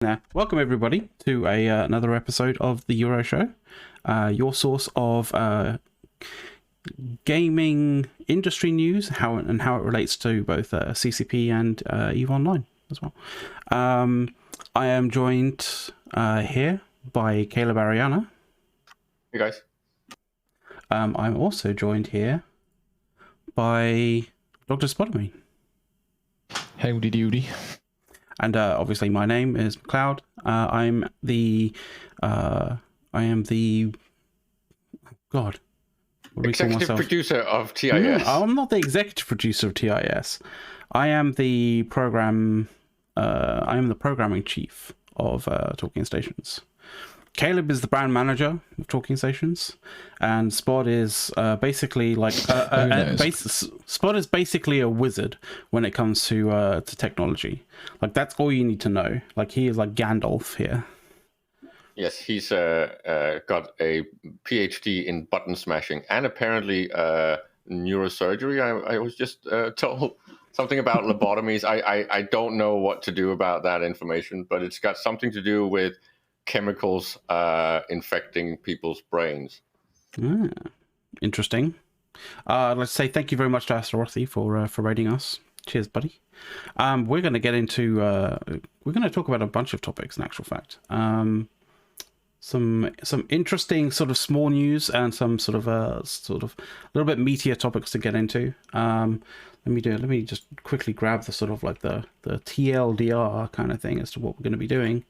Yeah. Welcome everybody to another episode of the EuroShow, your source of gaming industry news, how it relates to both CCP and EVE Online as well. I am joined here by Caleb Ariana. Hey guys. I'm also joined here by Dr. Spotamine. Howdy doody. And obviously, my name is McLeod. I am the God. Executive producer of TIS. No, I'm not the executive producer of TIS. I am the program. I am the programming chief of Talking Stations. Caleb is the brand manager of Talking Stations, and Spot is basically like Spot is basically a wizard when it comes to technology. Like that's all you need to know. Like he is like Gandalf here. Yes, he's got a PhD in button smashing and apparently neurosurgery. I was just told something about lobotomies. I don't know what to do about that information, but it's got something to do with chemicals infecting people's brains. Interesting. Let's say thank you very much to Astarothi for rating us. Cheers, buddy. We're going to get into we're going to talk about a bunch of topics in actual fact. Some interesting sort of small news and some sort of a little bit meatier topics to get into. Let me just quickly grab the sort of like the TLDR kind of thing as to what we're going to be doing.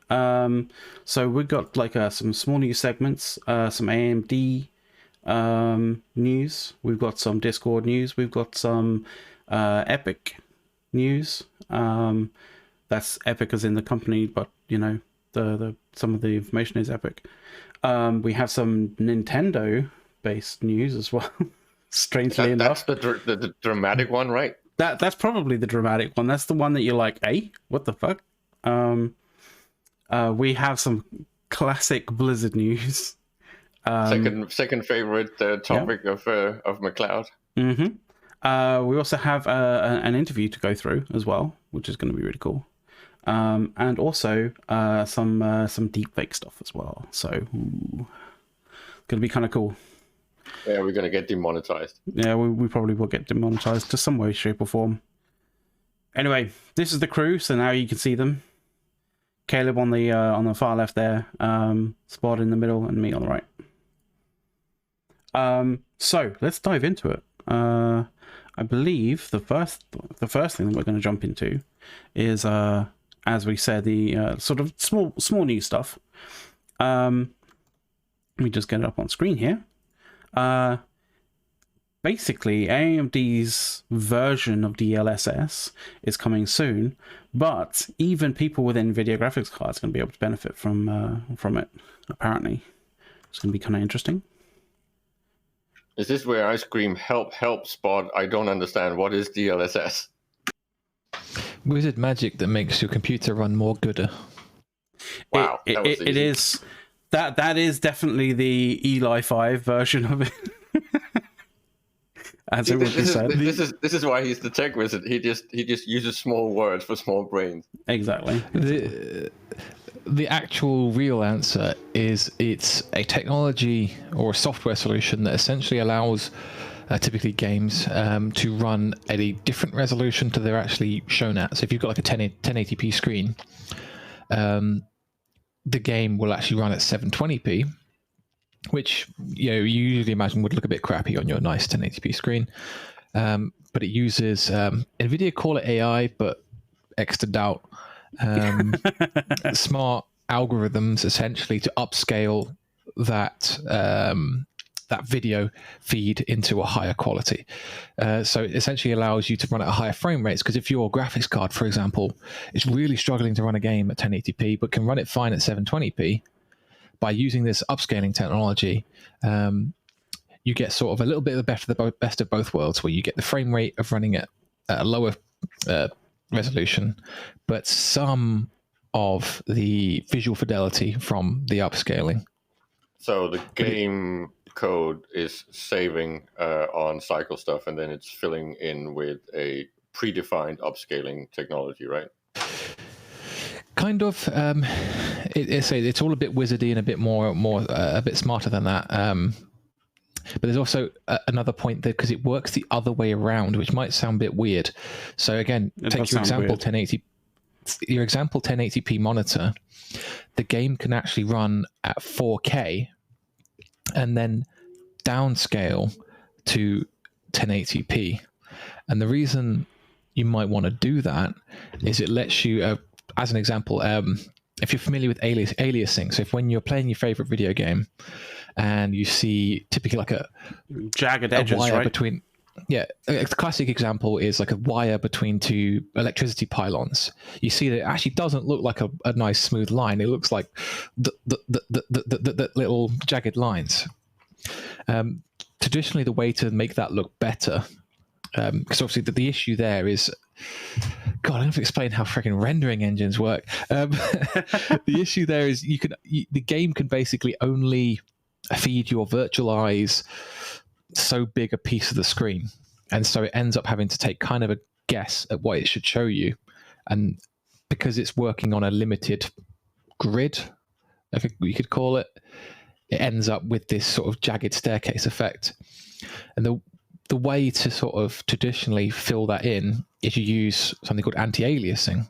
So we've got like some small news segments, some AMD news, we've got some Discord news, we've got some Epic news. That's Epic as in the company, but you know the some of the information is Epic. We have some Nintendo based news as well. Strangely enough, that's the dramatic one, right? That's probably the dramatic one. That's the one that you're like, hey, what the fuck? We have some classic Blizzard news. Second favorite topic of McLeod. Mm-hmm. We also have an interview to go through as well, which is going to be really cool. And also some deepfake stuff as well. So, going to be kind of cool. Yeah, we're going to get demonetized. Yeah, we probably will get demonetized to some way, shape, or form. Anyway, this is the crew, so now you can see them. Caleb on the far left there, Spot in the middle, and me on the right. So let's dive into it. I believe the first thing that we're going to jump into is, as we said, the sort of small news stuff. Let me just get it up on screen here. Basically, AMD's version of DLSS is coming soon, but even people with NVIDIA graphics cards are going to be able to benefit from it, apparently. It's going to be kind of interesting. Is this where I scream, help, Spot? I don't understand. What is DLSS? Wizard magic that makes your computer run more gooder. Wow, it is. That is definitely the Eli 5 version of it. As it would be said. This is why he's the tech wizard. He just uses small words for small brains. Exactly. The actual real answer is it's a technology or a software solution that essentially allows typically games to run at a different resolution to they're actually shown at. So if you've got like a 1080p screen, the game will actually run at 720p, which you usually imagine would look a bit crappy on your nice 1080p screen. But it uses NVIDIA call it AI, but extra doubt. Smart algorithms essentially to upscale that that video feed into a higher quality. So it essentially allows you to run at a higher frame rates, because if your graphics card, for example, is really struggling to run a game at 1080p but can run it fine at 720p, by using this upscaling technology, you get sort of a little bit of the best of both worlds, where you get the frame rate of running at a lower resolution, but some of the visual fidelity from the upscaling. So the game code is saving on cycle stuff, and then it's filling in with a predefined upscaling technology, right? Kind of. It's all a bit wizardy and a bit a bit smarter than that. But there's also another point there, because it works the other way around, which might sound a bit weird. So again, take your example 1080. Your example 1080p monitor. The game can actually run at 4K, and then downscale to 1080p. And the reason you might want to do that is it lets you, as an example, if you're familiar with aliasing, so if when you're playing your favorite video game and you see typically like a jagged edges, wire right? between, a classic example is like a wire between two electricity pylons. You see that it actually doesn't look like a nice smooth line. It looks like the little jagged lines. Traditionally, the way to make that look better, because obviously the issue there is, God, I don't have to explain how freaking rendering engines work. The issue there is the game can basically only feed your virtual eyes so big a piece of the screen, and so it ends up having to take kind of a guess at what it should show you, and because it's working on a limited grid, I think you could call it, it ends up with this sort of jagged staircase effect. And the way to sort of traditionally fill that in is you use something called anti-aliasing,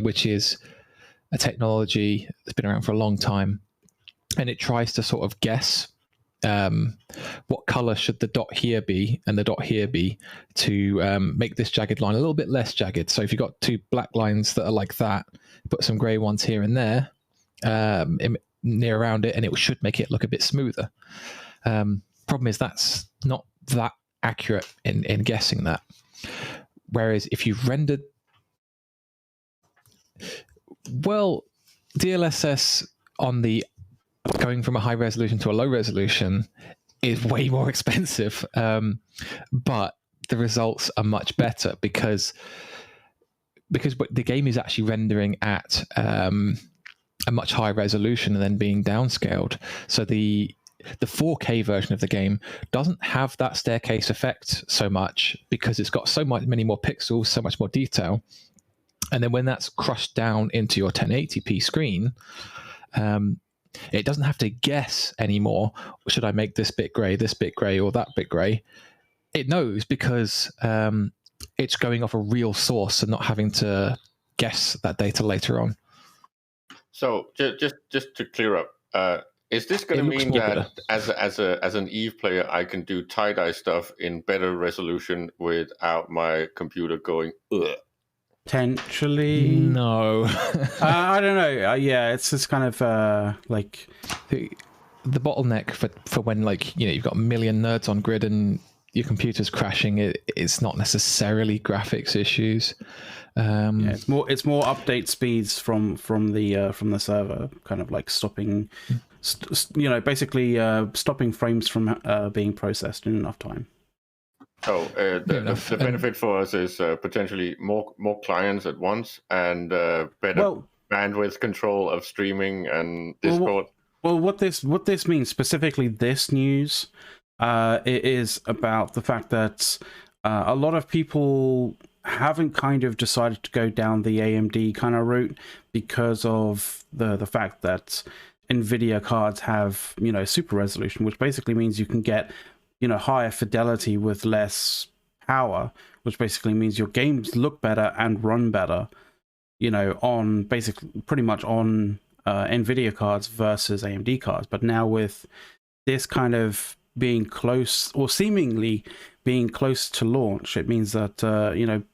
which is a technology that's been around for a long time, and it tries to sort of guess what color should the dot here be and the dot here be to make this jagged line a little bit less jagged. So if you've got two black lines that are like that, put some gray ones here and there near around it, and it should make it look a bit smoother. Problem is that's not that accurate in guessing that. Whereas if you've rendered, well, DLSS on the going from a high resolution to a low resolution is way more expensive, but the results are much better because the game is actually rendering at a much higher resolution and then being downscaled. So the 4K version of the game doesn't have that staircase effect so much because it's got many more pixels, so much more detail. And then when that's crushed down into your 1080p screen, it doesn't have to guess anymore. Should I make this bit gray, or that bit gray? It knows because it's going off a real source and not having to guess that data later on. So just to clear up, is this going to mean that as an Eve player, I can do tie-dye stuff in better resolution without my computer going ugh? Potentially. No. I don't know. Yeah, it's kind of like the bottleneck for when, like, you've got a million nerds on grid and your computer's crashing. It's not necessarily graphics issues. Yeah, it's more update speeds from the server, kind of like stopping, basically stopping frames from being processed in enough time. So the benefit for us is potentially more clients at once and better bandwidth control of streaming and Discord. Well, what this means specifically, this news, it is about the fact that a lot of people haven't kind of decided to go down the AMD kind of route because of the fact that NVIDIA cards have super resolution, which basically means you can get higher fidelity with less power, which basically means your games look better and run better, on pretty much on NVIDIA cards versus AMD cards. But now with this kind of being close, or seemingly being close to launch, it means that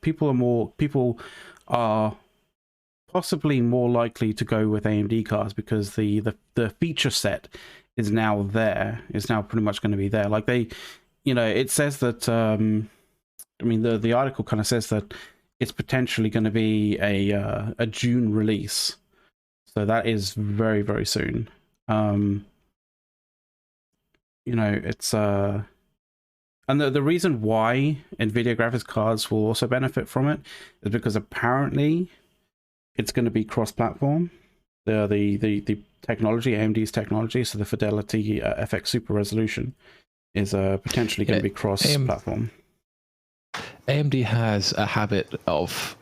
people are possibly more likely to go with AMD cards because the feature set is now pretty much going to be there. Like it says that the article kind of says that it's potentially going to be a June release, so that is very, very soon. It's and the reason why NVIDIA graphics cards will also benefit from it is because apparently it's going to be cross-platform. The technology, AMD's technology, so the Fidelity FX Super Resolution is potentially going to be cross-platform. AMD has a habit of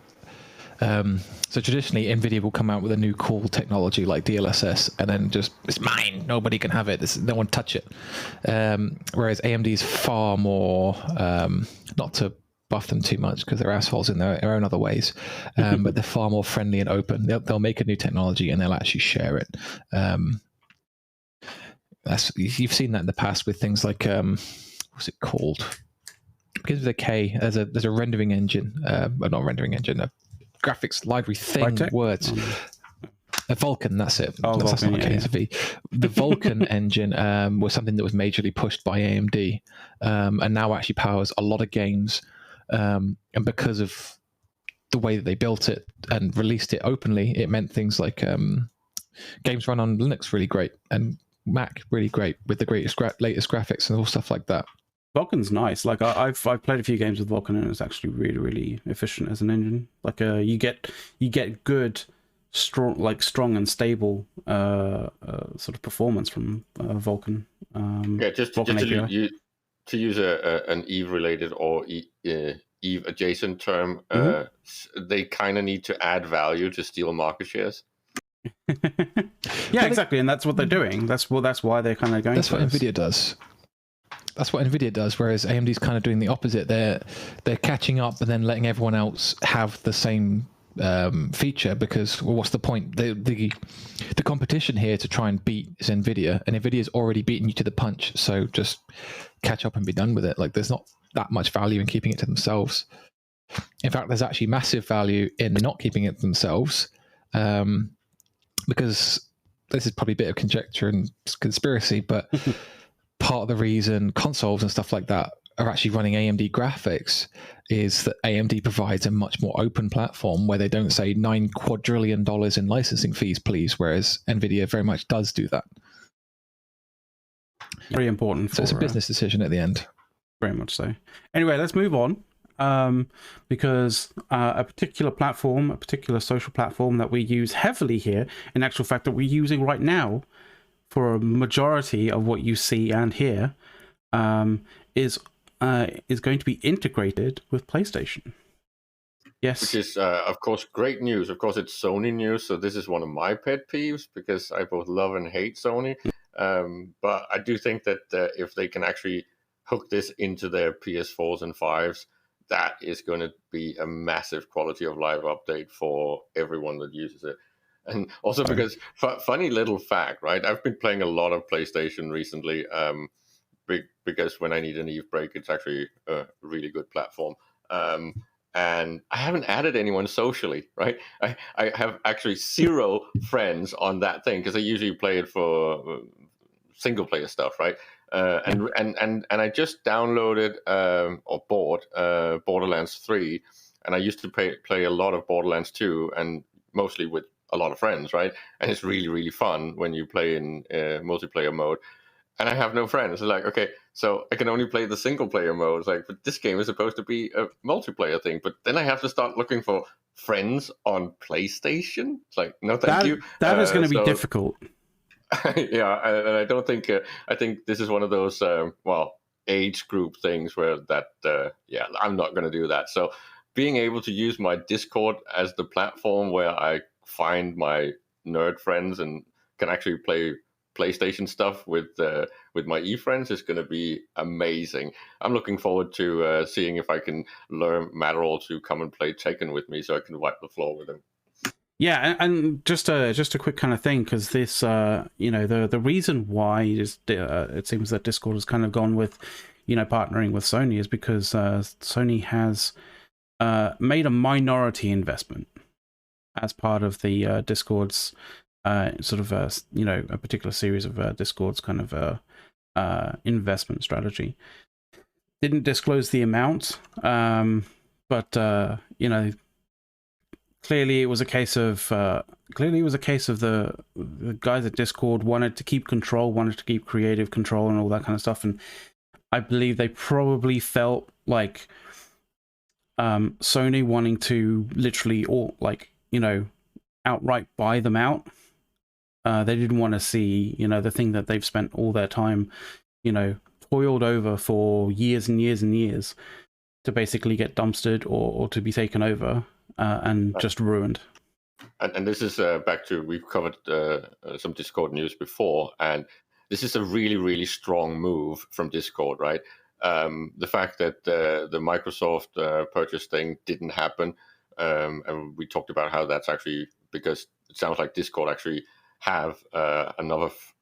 So traditionally, NVIDIA will come out with a new cool technology like DLSS, and then just, it's mine, nobody can have it, no one touch it. Whereas AMD is far more, not to buff them too much because they're assholes in their own other ways, but they're far more friendly and open. They'll make a new technology and they'll actually share it. You've seen that in the past with things like, what's it called? Begins with a K. There's a rendering engine, not a rendering engine, a graphics library thing. Words. A Vulkan, that's it. That's not a K, it's a V. The Vulkan engine was something that was majorly pushed by AMD, and now actually powers a lot of games. And because of the way that they built it and released it openly, it meant things like games run on Linux really great and Mac really great with the latest graphics and all stuff like that. Vulkan's nice. Like I've played a few games with Vulkan and it's actually really, really efficient as an engine. Like you get good, strong and stable sort of performance from Vulkan. Just to use an Eve related or Eve adjacent term, they kind of need to add value to steal market shares. Yeah, exactly, and that's what they're doing. That's why they're kind of going. That's what NVIDIA does. That's what NVIDIA does, whereas AMD's kind of doing the opposite. They're catching up and then letting everyone else have the same feature, because what's the point? The competition here to try and beat is NVIDIA, and NVIDIA's already beaten you to the punch, so just catch up and be done with it. Like, there's not that much value in keeping it to themselves. In fact, there's actually massive value in not keeping it to themselves, because this is probably a bit of conjecture and conspiracy, but part of the reason consoles and stuff like that are actually running AMD graphics is that AMD provides a much more open platform where they don't say $9 quadrillion in licensing fees, please, whereas NVIDIA very much does do that. Very important. So it's a business decision at the end. Very much so. Anyway, let's move on, because a particular platform, a particular social platform that we use heavily here, in actual fact that we're using right now for a majority of what you see and hear, is going to be integrated with PlayStation. Yes. Which is, of course, great news. Of course, it's Sony news, so this is one of my pet peeves, because I both love and hate Sony. But I do think that if they can actually hook this into their PS4s and 5s, that is going to be a massive quality of life update for everyone that uses it. And also because, funny little fact, right? I've been playing a lot of PlayStation recently, because when I need an Eve break, it's actually a really good platform. And I haven't added anyone socially, right? I have actually 0 friends on that thing, because I usually play it for single player stuff, right? And I just downloaded or bought Borderlands 3, and I used to play a lot of Borderlands 2, and mostly with a lot of friends, right? And it's really, really fun when you play in multiplayer mode. And I have no friends. It's like, okay, so I can only play the single player mode. It's like, but this game is supposed to be a multiplayer thing. But then I have to start looking for friends on PlayStation. It's like, no, thank you. That is going to be difficult. Yeah, and I don't think, I think this is one of those, age group things where I'm not going to do that. So being able to use my Discord as the platform where I find my nerd friends and can actually play PlayStation stuff with my e-friends is going to be amazing. I'm looking forward to seeing if I can lure Matterall to come and play Tekken with me, so I can wipe the floor with him. Yeah, and just a quick kind of thing, because this, the reason why it seems that Discord has kind of gone with, partnering with Sony is because Sony has made a minority investment as part of the Discord's sort of a particular series of Discord's kind of investment strategy. Didn't disclose the amount, but clearly it was a case of the guys at Discord wanted to keep control, wanted to keep creative control and all that kind of stuff, and I believe they probably felt like Sony wanting to literally outright buy them out. They didn't want to see, the thing that they've spent all their time, toiled over for years and years and years, to basically get dumpstered or to be taken over. and just ruined. And this is back to, we've covered some Discord news before, and this is a really, really strong move from Discord, right? The fact that the Microsoft purchase thing didn't happen, and we talked about how that's actually because it sounds like Discord actually have enough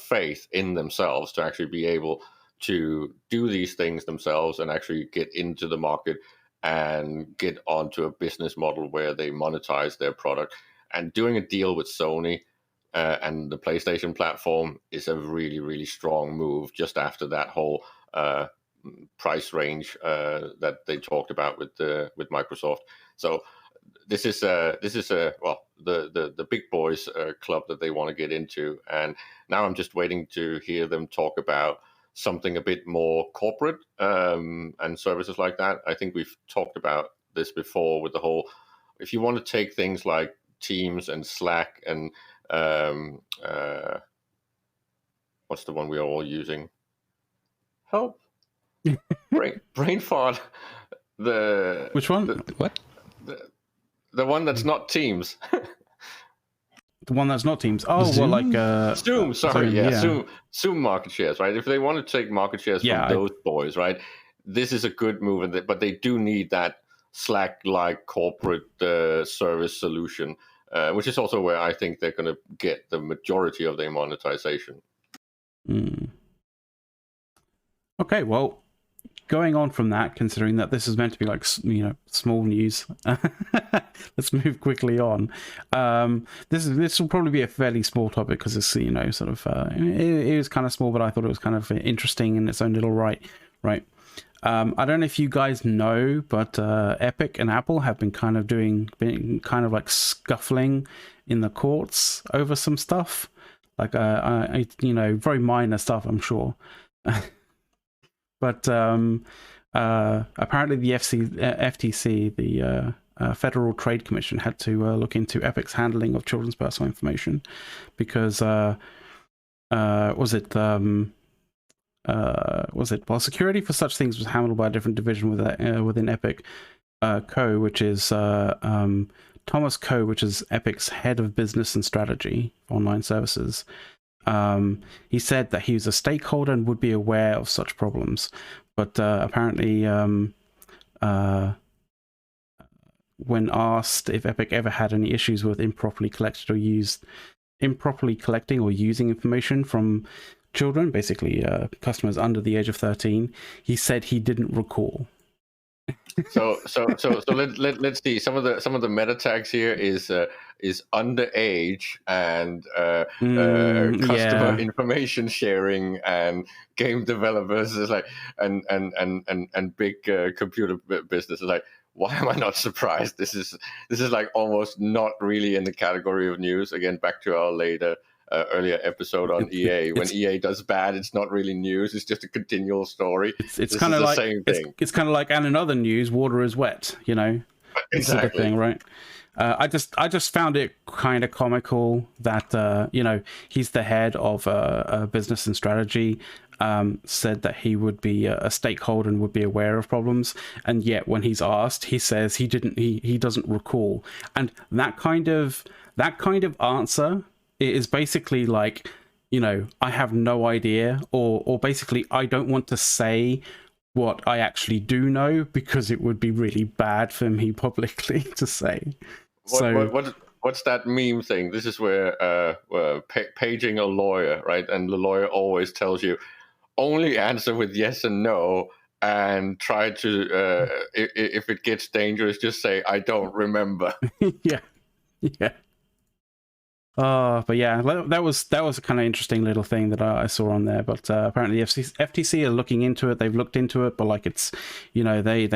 faith in themselves to actually be able to do these things themselves and actually get into the market and get onto a business model where they monetize their product. And doing a deal with Sony and the PlayStation platform is a really, really strong move just after that whole price range that they talked about with Microsoft. So this is well, the big boys club that they want to get into, and now I'm just waiting to hear them talk about something a bit more corporate and services like that. I think we've talked about this before with the whole, if you want to take things like Teams and Slack and what's the one we are all using? Help. brain fart. Which one? What? The one that's not Teams. The one that's not Teams. Oh, Zoom? well, like Zoom. Sorry, Zoom, yeah. Zoom market shares, right? If they want to take market shares from those boys, right? This is a good move, but they do need that Slack-like corporate service solution, which is also where I think they're going to get the majority of their monetization. Okay, well, going on from that, considering that this is meant to be like, you know, small news, let's move quickly on. This will probably be a fairly small topic because it's, you know, sort of it is kind of small, but I thought it was kind of interesting in its own little right. I don't know if you guys know, but Epic and Apple have been kind of like scuffling in the courts over some stuff, like you know, very minor stuff, I'm sure. But apparently the FTC, the Federal Trade Commission, had to look into Epic's handling of children's personal information because well, security for such things was handled by a different division within Epic Co, which is Thomas Co, which is Epic's head of business and strategy for online services. He said that he was a stakeholder and would be aware of such problems, but apparently when asked if Epic ever had any issues with improperly collecting or using information from children, basically customers under the age of 13, he said he didn't recall. So let's see. Some of the meta tags here is underage and customer information sharing and game developers is like and big computer business is like, why am I not surprised? This is like almost not really in the category of news. Again, back to our earlier episode on EA. When EA does bad, it's not really news. It's just a continual story. It's kind of like the same thing. It's kind of like, and in other news, water is wet. You know, exactly. Sort of thing, right? I just found it kind of comical that you know, he's the head of business and strategy. Said that he would be a stakeholder and would be aware of problems, and yet when he's asked, he says he doesn't recall. And that kind of answer is basically like, you know, I have no idea, or basically I don't want to say what I actually do know because it would be really bad for me publicly to say. What's that meme thing? This is where paging a lawyer, right? And the lawyer always tells you only answer with yes and no, and try to if it gets dangerous, just say I don't remember. yeah. But yeah, that was a kind of interesting little thing that I saw on there. But apparently FTC are looking into it. They've looked into it, but like, it's, you know, they're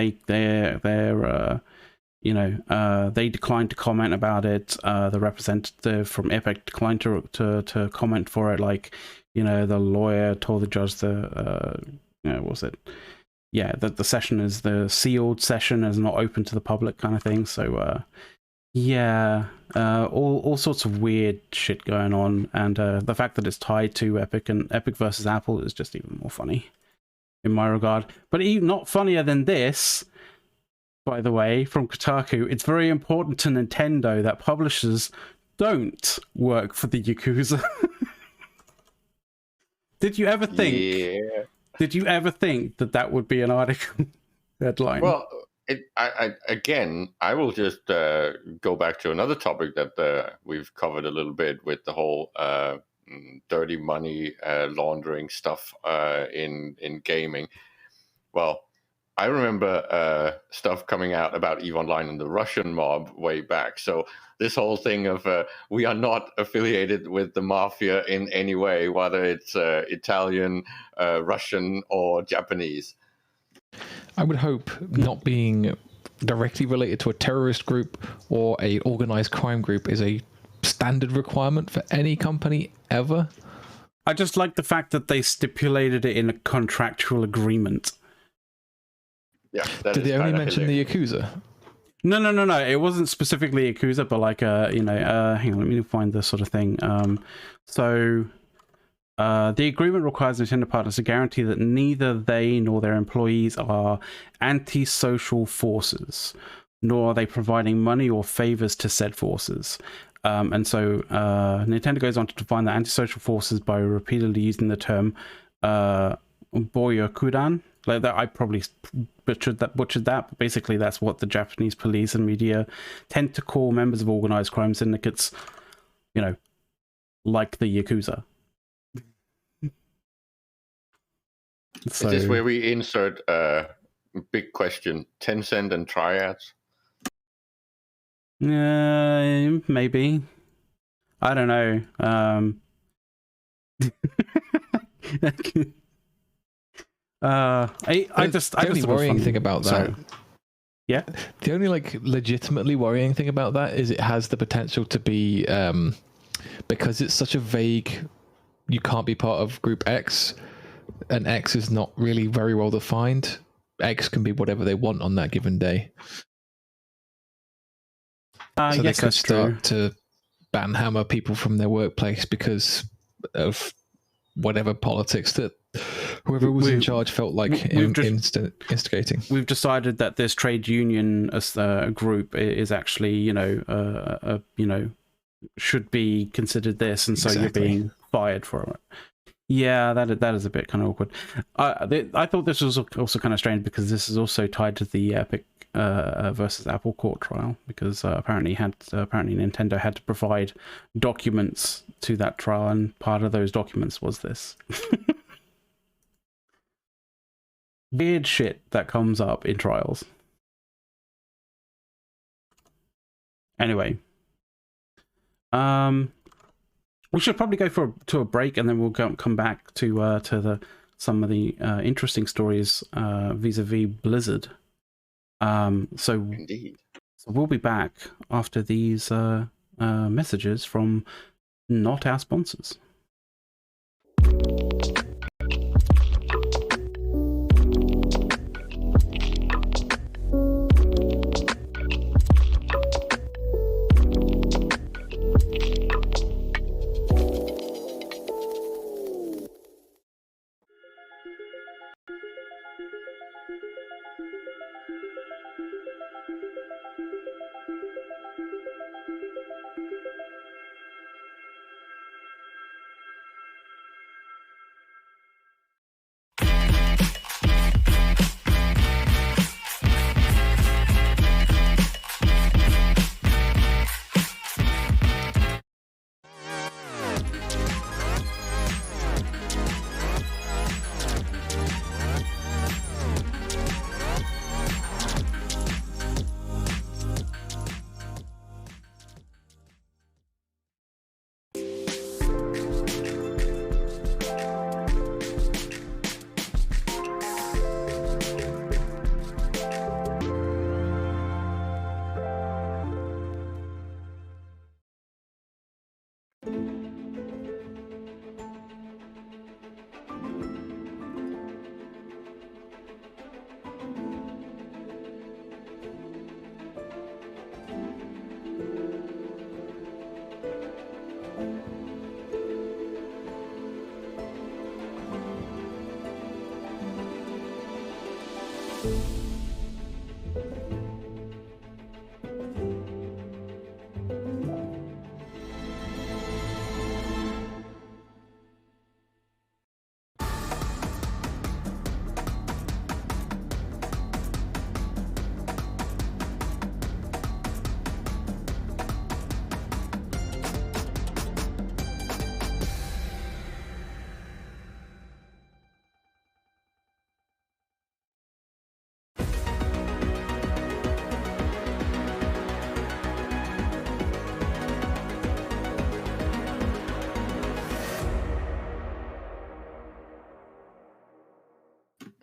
you know, they declined to comment about it. The representative from Epic declined to comment for it. Like, you know, the lawyer told the judge you know, what was it? Yeah, that the session is the sealed session, is not open to the public, kind of thing. So yeah, all sorts of weird shit going on, and the fact that it's tied to Epic and Epic versus Apple is just even more funny in my regard. But even not funnier than this, by the way, from Kotaku, it's very important to Nintendo that publishers don't work for the Yakuza. Did you ever think? Yeah. Did you ever think that that would be an article headline? Well, again, I will just go back to another topic that we've covered a little bit with the whole dirty money laundering stuff in gaming. Well, I remember stuff coming out about EVE Online and the Russian mob way back. So this whole thing of we are not affiliated with the mafia in any way, whether it's Italian, Russian, or Japanese. I would hope not being directly related to a terrorist group or a organized crime group is a standard requirement for any company ever. I just like the fact that they stipulated it in a contractual agreement. Yeah, Did they only mention the Yakuza? No. It wasn't specifically Yakuza, but like, hang on, let me find this sort of thing. So the agreement requires Nintendo partners to guarantee that neither they nor their employees are anti-social forces, nor are they providing money or favors to said forces. And so Nintendo goes on to define the antisocial forces by repeatedly using the term boyakudan. Like that, I probably butchered that, but basically that's what the Japanese police and media tend to call members of organized crime syndicates, you know, like the Yakuza. So, is this where we insert a big question, Tencent and triads? maybe. I don't know. The only worrying thing about that. Yeah. The only like legitimately worrying thing about that is it has the potential to be because it's such a vague. You can't be part of Group X, and X is not really very well defined. X can be whatever they want on that given day. So yes, they could that's start true. to banhammer people from their workplace because of whatever politics that whoever was in charge felt like instigating. We've decided that this trade union group is actually, should be considered this, and so you're being fired for it. Yeah, that is a bit kind of awkward. I thought this was also kind of strange because this is also tied to the Epic versus Apple court trial, because apparently Nintendo had to provide documents to that trial, and part of those documents was this. Weird shit that comes up in trials. Anyway, we should probably go to a break, and then we'll come back to some of the interesting stories vis-a-vis Blizzard. Indeed. So we'll be back after these messages from not our sponsors.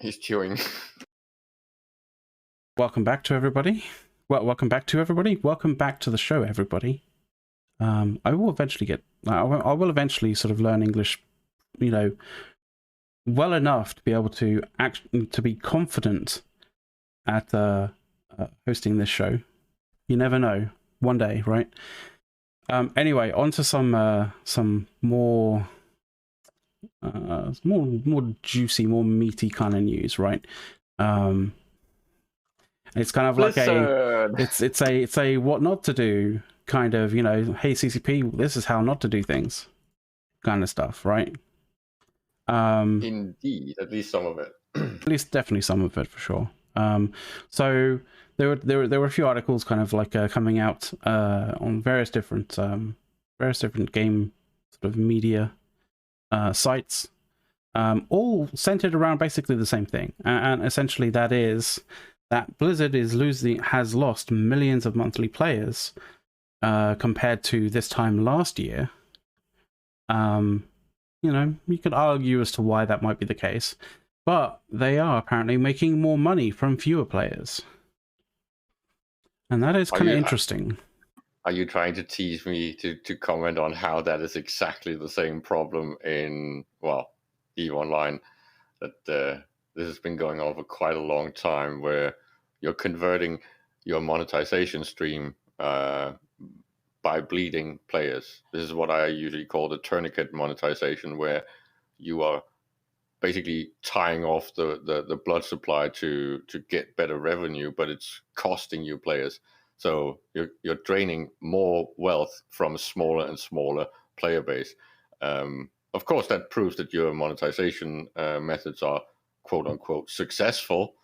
He's chewing. Welcome back to everybody. Welcome back to everybody. Welcome back to the show, everybody. I will eventually sort of learn English, well enough to be able to be confident at hosting this show. You never know. One day, right? Anyway, on to some more juicy, more meaty kind of news, right? It's kind of like it's a what not to do kind of, hey CCP, this is how not to do things kind of stuff, right? Indeed, at least some of it. At least definitely some of it for sure. So there were a few articles kind of like coming out on various different game sort of media sites, all centered around basically the same thing, and essentially that is that Blizzard has lost millions of monthly players compared to this time last year. You could argue as to why that might be the case, but they are apparently making more money from fewer players. And that is kind of interesting. Are you trying to tease me to comment on how that is exactly the same problem in, EVE Online, that this has been going on for quite a long time, where you're converting your monetization stream by bleeding players? This is what I usually call the tourniquet monetization, where you are basically tying off the blood supply to get better revenue, but it's costing you players. So you're draining more wealth from a smaller and smaller player base. Of course, that proves that your monetization methods are quote unquote successful,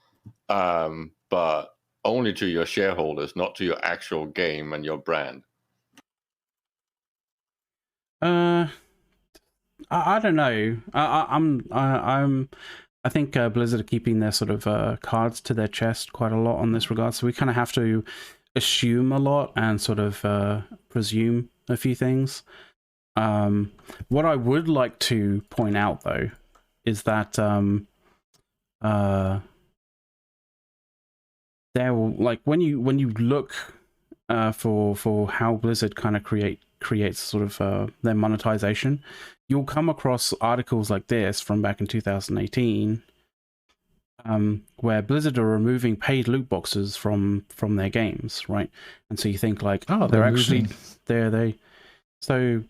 but only to your shareholders, not to your actual game and your brand. I don't know. I think Blizzard are keeping their sort of cards to their chest quite a lot on this regard. So we kind of have to assume a lot and sort of presume a few things. What I would like to point out though is that there, like when you look for how Blizzard kind of creates sort of their monetization, you'll come across articles like this from back in 2018, where Blizzard are removing paid loot boxes from their games, right? And so you think like, oh, they're actually so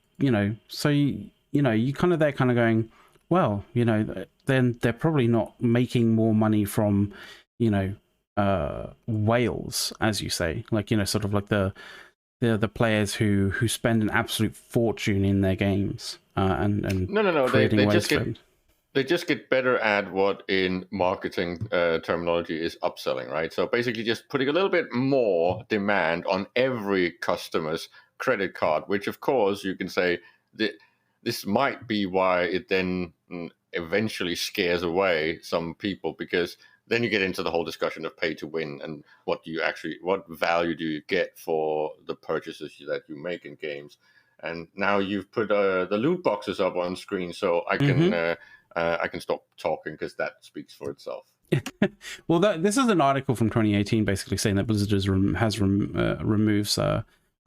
you kind of, they're kind of going, well, then they're probably not making more money from whales, as you say, like sort of like the players who spend an absolute fortune in their games and no creating they just get better at what in marketing terminology is upselling, right? So basically just putting a little bit more demand on every customer's credit card, which of course you can say that this might be why it then eventually scares away some people, because then you get into the whole discussion of pay to win and what value do you get for the purchases that you make in games. And now you've put the loot boxes up on screen, so I can stop talking because that speaks for itself. Well, this is an article from 2018 basically saying that Blizzard removes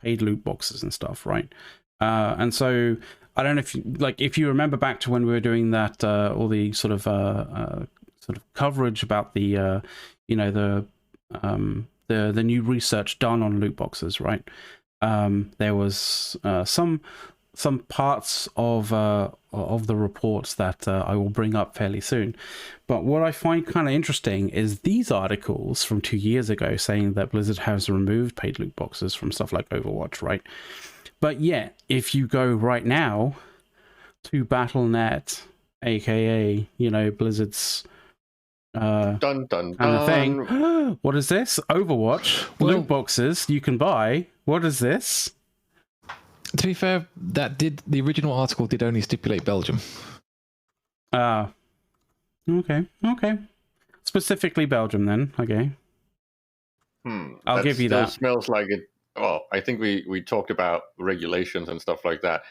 paid loot boxes and stuff, right? And so I don't know if you remember back to when we were doing that, all the sort of coverage about the new research done on loot boxes, right? There was some parts of the reports that I will bring up fairly soon. But what I find kind of interesting is these articles from 2 years ago saying that Blizzard has removed paid loot boxes from stuff like Overwatch, right? But yet, if you go right now to Battle.net, aka Blizzard's dun, dun, kind of thing. What is this? Overwatch loot boxes you can buy. What is this? To be fair, the original article did only stipulate Belgium. Okay. Specifically Belgium then. Okay. I'll give you that. Smells like it. Well, I think we talked about regulations and stuff like that.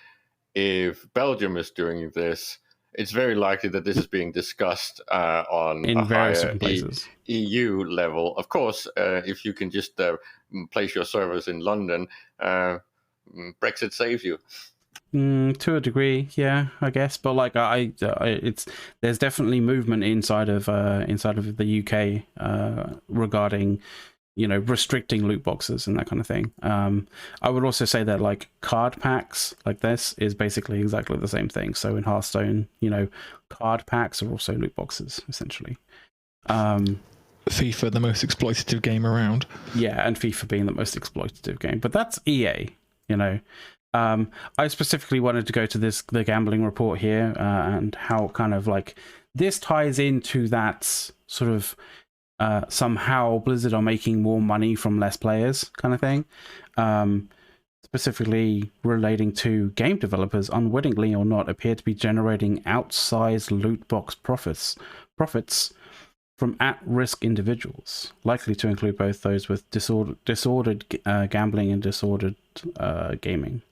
If Belgium is doing this, it's very likely that this is being discussed on In a various higher different places. EU level. Of course, if you can just place your servers in London, Brexit saves you. To a degree, yeah, I guess. But like, there's definitely movement inside of the UK regarding, restricting loot boxes and that kind of thing. I would also say that like card packs like this is basically exactly the same thing. So in Hearthstone, card packs are also loot boxes essentially. FIFA, the most exploitative game around. Yeah, and FIFA being the most exploitative game, but that's EA. I specifically wanted to go to the gambling report here and how kind of like this ties into that sort of somehow Blizzard are making more money from less players kind of thing. Specifically relating to game developers, unwittingly or not, appear to be generating outsized loot box profits from at-risk individuals, likely to include both those with disordered gambling and disordered gaming.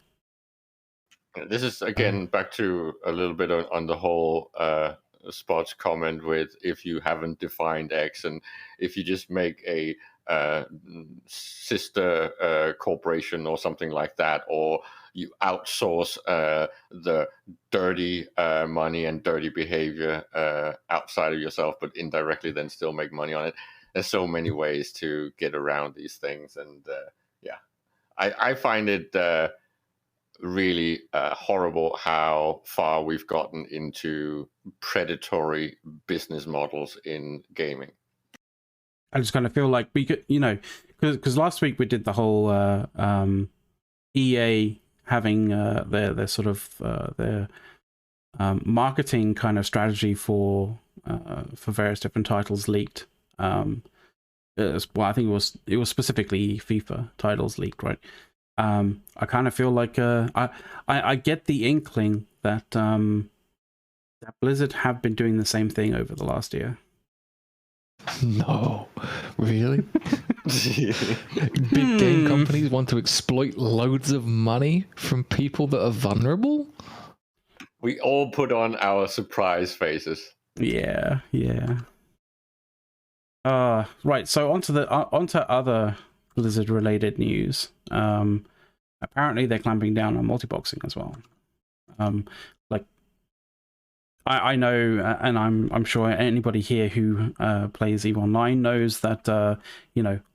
This is again back to a little bit on the whole Spot's comment with if you haven't defined X, and if you just make a sister corporation or something like that, or you outsource the dirty money and dirty behavior outside of yourself, but indirectly then still make money on it. There's so many ways to get around these things, and I find it really horrible how far we've gotten into predatory business models in gaming. I just kind of feel like we could, because last week we did the whole EA having their sort of their marketing kind of strategy for various different titles leaked. Well, I think it was specifically FIFA titles leaked, right? I kind of feel like I get the inkling that that Blizzard have been doing the same thing over the last year. No, really? Big game companies want to exploit loads of money from people that are vulnerable? We all put on our surprise faces. Yeah. Right, so onto other Blizzard related news. Apparently they're clamping down on multiboxing as well. Like I know, and I'm sure anybody here who plays EVE Online knows that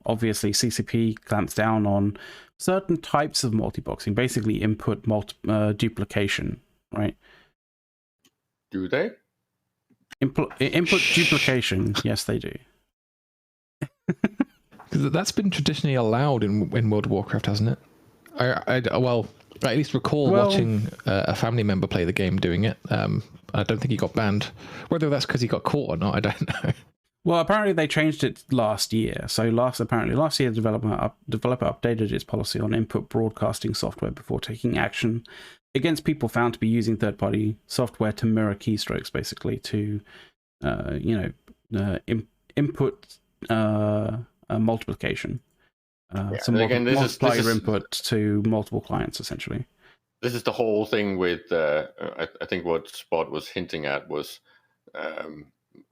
obviously CCP clamps down on certain types of multiboxing, basically input duplication, right? Do they? Input duplication, yes, they do. Because that's been traditionally allowed in World of Warcraft, hasn't it? I at least recall watching a family member play the game doing it. I don't think he got banned. Whether that's because he got caught or not, I don't know. Well, apparently they changed it last year. So last year, the developer updated its policy on input broadcasting software before taking action against people found to be using third-party software to mirror keystrokes, basically to, input multiplication. So again, multiplier input to multiple clients, essentially. This is the whole thing with, I think what Spot was hinting at was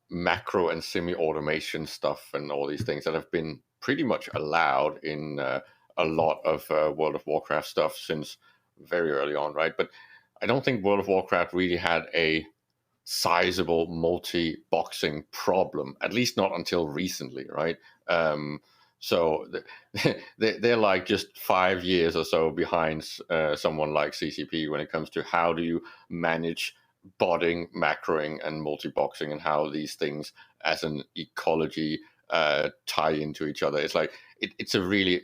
macro and semi-automation stuff and all these things that have been pretty much allowed in a lot of World of Warcraft stuff since very early on, right? But I don't think World of Warcraft really had a sizable multi-boxing problem, at least not until recently, right? So they're like just 5 years or so behind someone like CCP when it comes to how do you manage botting, macroing, and multi-boxing, and how these things as an ecology tie into each other. It's like it's a really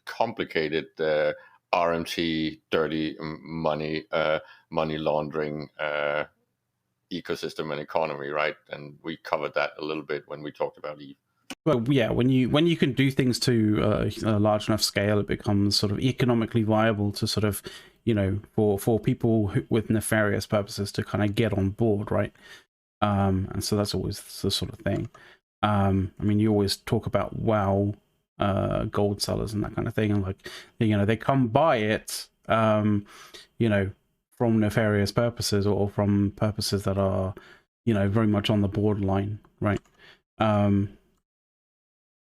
complicated RMT, dirty money, money laundering ecosystem and economy, right? And we covered that a little bit when we talked about EVE. Well, yeah, when you can do things to a large enough scale, it becomes sort of economically viable to sort of, for people with nefarious purposes to kind of get on board, right? And so that's always the sort of thing. I mean, you always talk about WoW gold sellers and that kind of thing, and like, they come by it, from nefarious purposes or from purposes that are, you know, very much on the borderline, right? What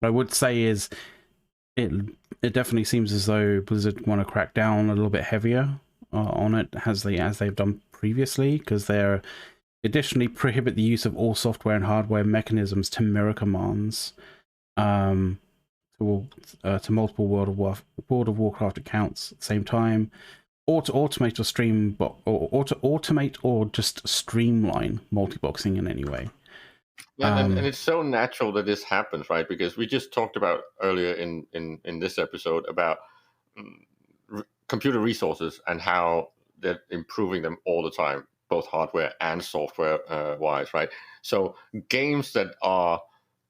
I would say is it definitely seems as though Blizzard want to crack down a little bit heavier on it as they've done previously, because they're additionally prohibit the use of all software and hardware mechanisms to mirror commands to multiple World of Warcraft accounts at the same time, or to automate or stream or to automate or just streamline multiboxing in any way. Yeah, and it's so natural that this happens, right? Because we just talked about earlier in this episode about computer resources and how they're improving them all the time, both hardware and software wise, right? So games that are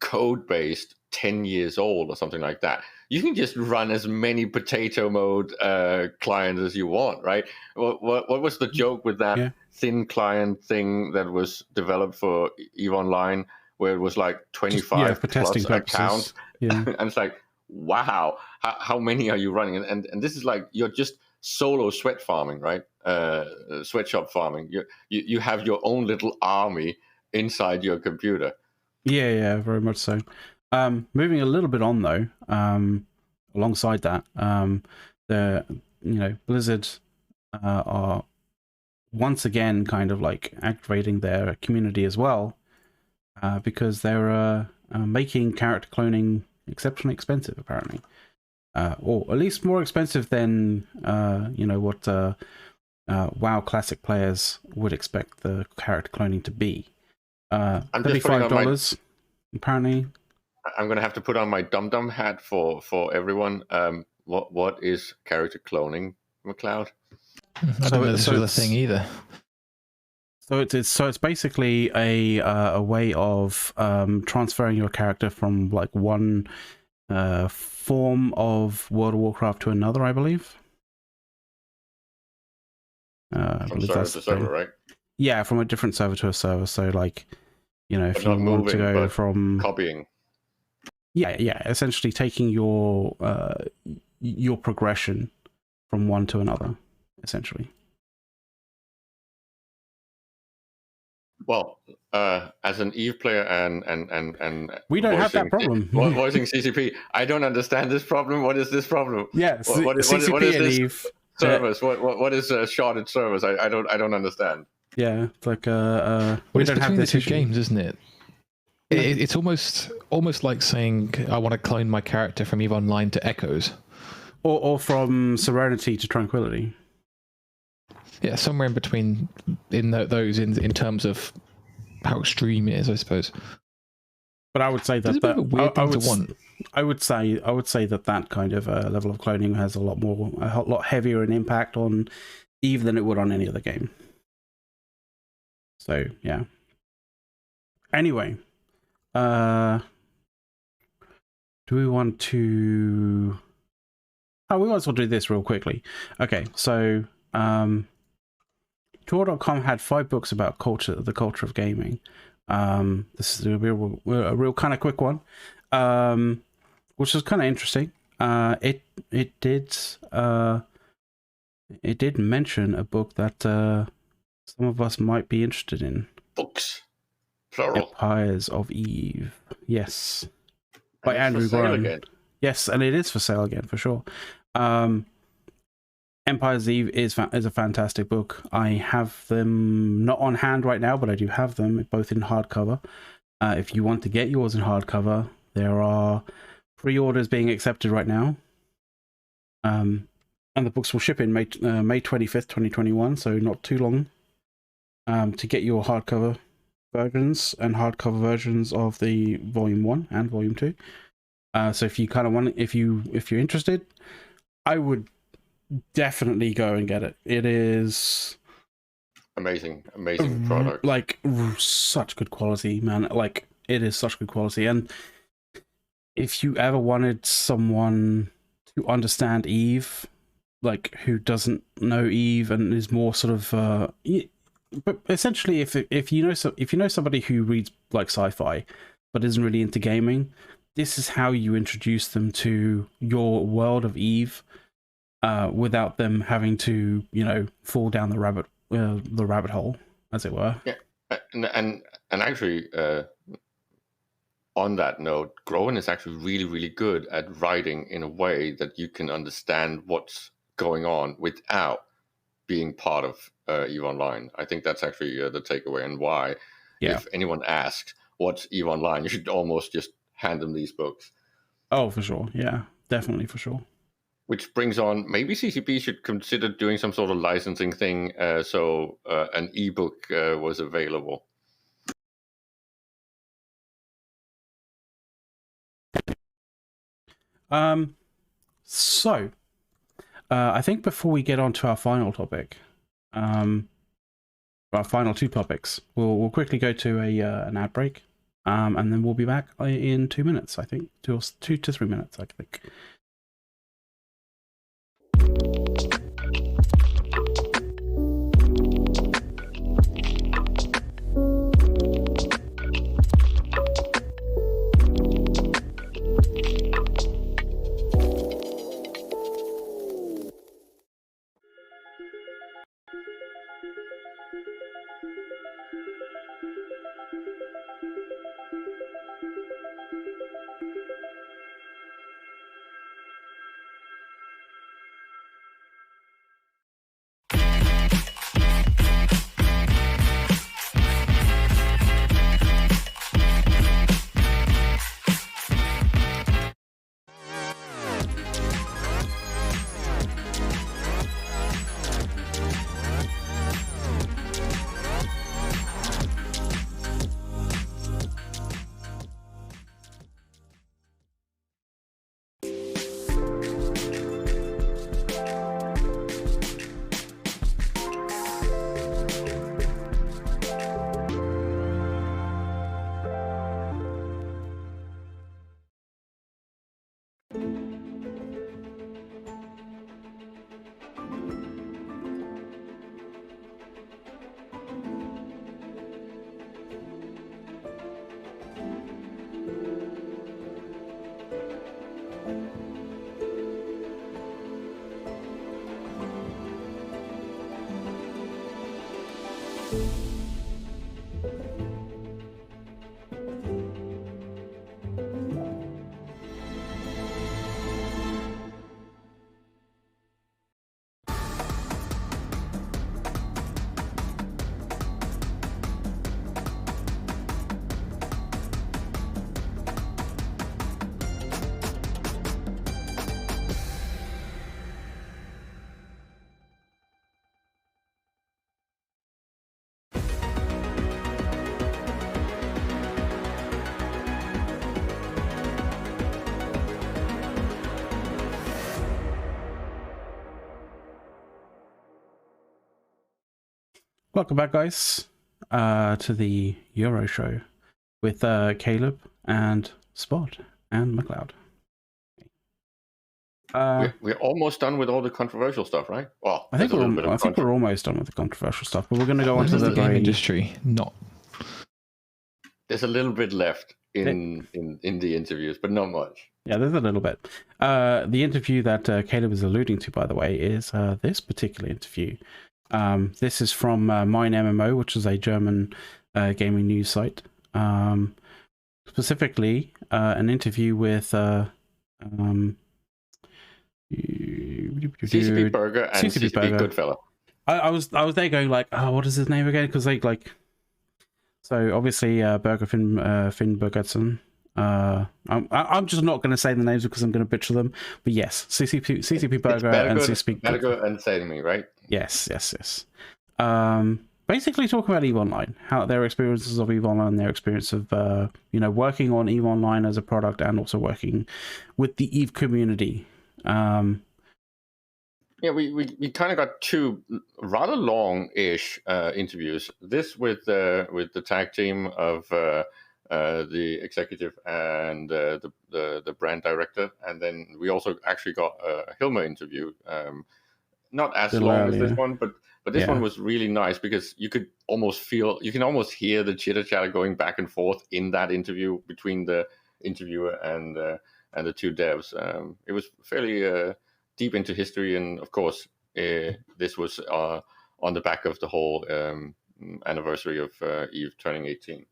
code-based 10 years old or something like that, you can just run as many potato mode clients as you want, right? What was the joke with that thin client thing that was developed for EVE Online, where it was like 25 for testing plus purposes. accounts? And it's like, wow, how many are you running? And this is like, you're just solo sweat farming, right? Sweatshop farming. You have your own little army inside your computer. Yeah, very much so. Moving a little bit on though, alongside that, Blizzard are once again kind of like activating their community as well, because they're making character cloning exceptionally expensive, apparently, or at least more expensive than what WoW Classic players would expect the character cloning to be. $35 apparently. I'm going to have to put on my dum-dum hat for everyone. What is character cloning, McLeod? I don't know this was a thing either. So it's basically a way of transferring your character from like one form of World of Warcraft to another, I believe. From server to server, right? Yeah, from a different server to a server. So like, if you want to go from copying. Yeah, essentially taking your progression from one to another, essentially. Well, as an EVE player and we don't have that problem. Voicing CCP, I don't understand this problem. What is this problem? Yeah, what is CCP this and EVE service? What is sharded service? I don't understand. Yeah, it's like we don't have the two games, isn't it? It's almost like saying I want to clone my character from EVE Online to Echoes, or from Serenity to Tranquility. Yeah, somewhere in between in those in terms of how extreme it is, I suppose. But I would say that I would say that kind of level of cloning has a lot heavier an impact on EVE than it would on any other game. So yeah. Anyway. Do we want to... we might as well do this real quickly. Okay, so Tor.com had 5 books about the culture of gaming. This is a real kind of quick one, which was kind of interesting. It did mention a book that some of us might be interested in. Books. Plural. Empires of Eve. Yes. By Andrew Groen. Yes, and it is for sale again, for sure. Empires of Eve is a fantastic book. I have them not on hand right now, but I do have them both in hardcover. If you want to get yours in hardcover, there are pre-orders being accepted right now. And the books will ship in May 25th, 2021, so not too long to get your hardcover versions and hardcover versions of the volume 1 and volume 2. So if you kind of want, if you're interested, I would definitely go and get it. It is amazing product. Like such good quality, man. Like it is such good quality. And if you ever wanted someone to understand Eve, like who doesn't know Eve and is more sort of but essentially, if you know somebody who reads like sci-fi but isn't really into gaming, this is how you introduce them to your world of Eve. without them having to, fall down the rabbit hole, as it were. Yeah, and actually, on that note, Groen is actually really, really good at writing in a way that you can understand what's going on without being part of EVE Online. I think that's actually the takeaway, and why, if anyone asks what's EVE Online, you should almost just hand them these books. Oh, for sure. Yeah, definitely, for sure. Which brings on, maybe CCP should consider doing some sort of licensing thing, so an ebook was available. So, I think before we get on to our final topic, our final two topics, we'll quickly go to an ad break, and then we'll be back in 2 minutes. I think 2 to 3 minutes. I think. Welcome back, guys, to the EuroShow with Caleb and Spot and McLeod. We're almost done with all the controversial stuff, right? Well, I think we're almost done with the controversial stuff, but we're going to go on to the game industry. There's a little bit left in the interviews, but not much. Yeah, there's a little bit. The interview that Caleb is alluding to, by the way, is this particular interview. This is from Mein-MMO, which is a German gaming news site. Specifically, an interview with CCP Berger and CCP Goodfella. I was there going like, oh, what is his name again? Because so obviously Berger Finn Bergerson. I'm just not going to say the names because I'm going to butcher them. But yes, CCP Berger and CCP Berger and Sademi, right? Yes. Basically talking about EVE Online, how their experiences of EVE Online, their experience of working on EVE Online as a product, and also working with the EVE community. Yeah, we kind of got two rather long-ish interviews. This with the tag team of the executive and the brand director, and then we also actually got a Hilmer interview. Not as long as this one, but this one was really nice because you can almost hear the chitter chatter going back and forth in that interview between the interviewer and the two devs. It was fairly deep into history, and of course, this was on the back of the whole anniversary of Eve turning 18.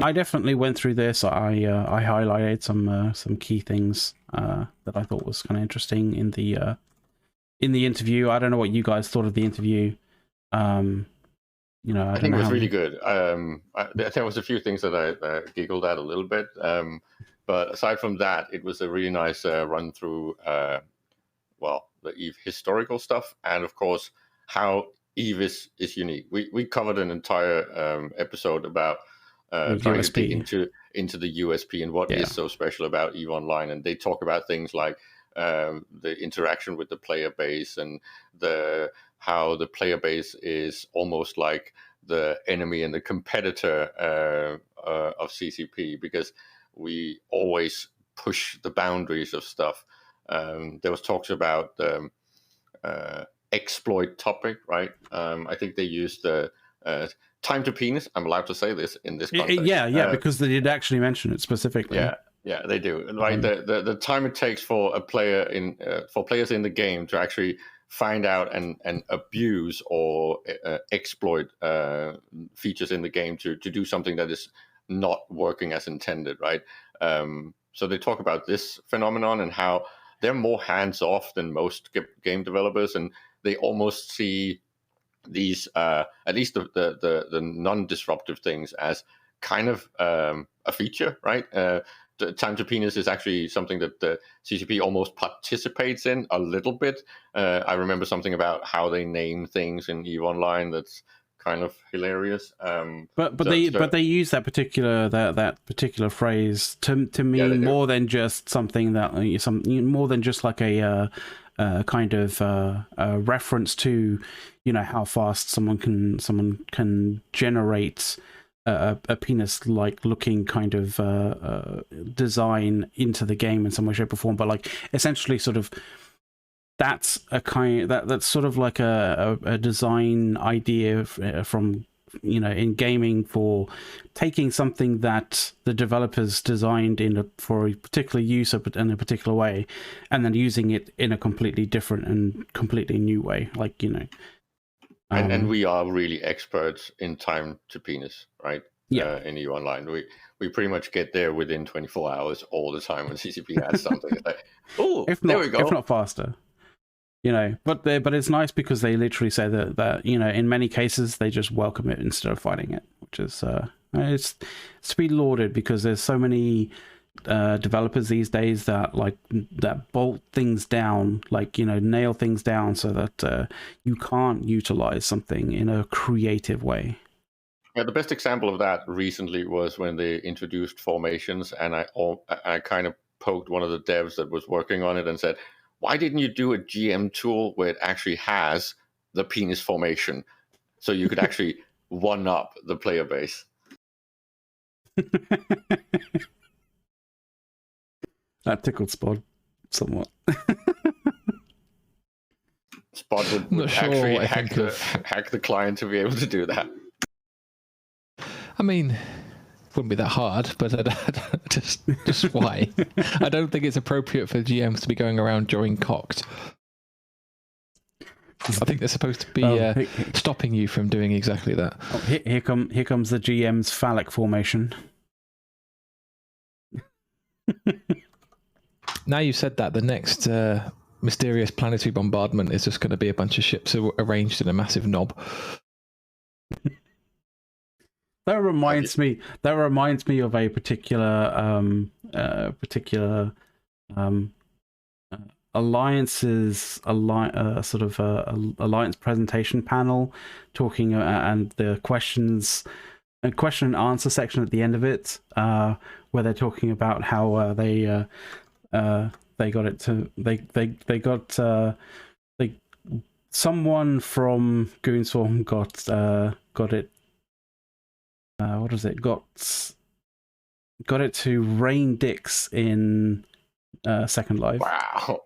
I definitely went through this. I highlighted some key things that I thought was kind of interesting in the interview. I don't know what you guys thought of the interview. You know, I think it was really good. There was a few things that I giggled at a little bit, but aside from that, it was a really nice run through. Well, the Eve historical stuff, and of course how Eve is unique. We covered an entire episode about trying to dig into the USP and what is so special about Eve Online, and they talk about things like the interaction with the player base and how the player base is almost like the enemy and the competitor of CCP, because we always push the boundaries of stuff. There was talks about exploit topic, right? I think they used the time to penis. I'm allowed to say this in this context. Yeah, because they did actually mention it specifically. Yeah, they do. Right, the time it takes for a player for players in the game to actually find out and abuse or exploit features in the game to do something that is not working as intended, right? So they talk about this phenomenon and how they're more hands-off than most game developers, and they almost see these, at least the non-disruptive things, as kind of a feature, right? The time to penis is actually something that the CCP almost participates in a little bit. I remember something about how they name things in EVE Online that's kind of hilarious. But they use that particular phrase to mean more than just something that more than just like a kind of a reference to, you know, how fast someone can generate a penis-like looking kind of design into the game in some way, shape, or form. But like essentially, sort of, that's a kind that's sort of like a design idea from, you know, in gaming, for taking something that the developers designed for a particular use in a particular way, and then using it in a completely different and completely new way. Like, you know. And we are really experts in time to penis, right? Yeah. In EVE Online, we pretty much get there within 24 hours all the time when CCP adds something. It's like, oh, there we go. If not faster, you know. But it's nice because they literally say that you know, in many cases they just welcome it instead of fighting it, which is it's to be lauded, because there's so many developers these days that bolt things down, like, you know, nail things down so that you can't utilize something in a creative way. Yeah, the best example of that recently was when they introduced formations, and I kind of poked one of the devs that was working on it and said, why didn't you do a GM tool where it actually has the penis formation so you could actually one up the player base? That tickled Spod somewhat. Spod would actually hack the client to be able to do that. I mean, it wouldn't be that hard, but just why? I don't think it's appropriate for GMs to be going around drawing cocked. I think they're supposed to be stopping you from doing exactly that. Oh, here comes the GM's phallic formation. Now you said that, the next mysterious planetary bombardment is just going to be a bunch of ships arranged in a massive knob. That reminds me of a particular alliance presentation panel, talking and the question and answer section at the end of it, where they're talking about how they got it to they got someone from Goonswarm got it. What is it? Got it to rain dicks in Second Life. Wow.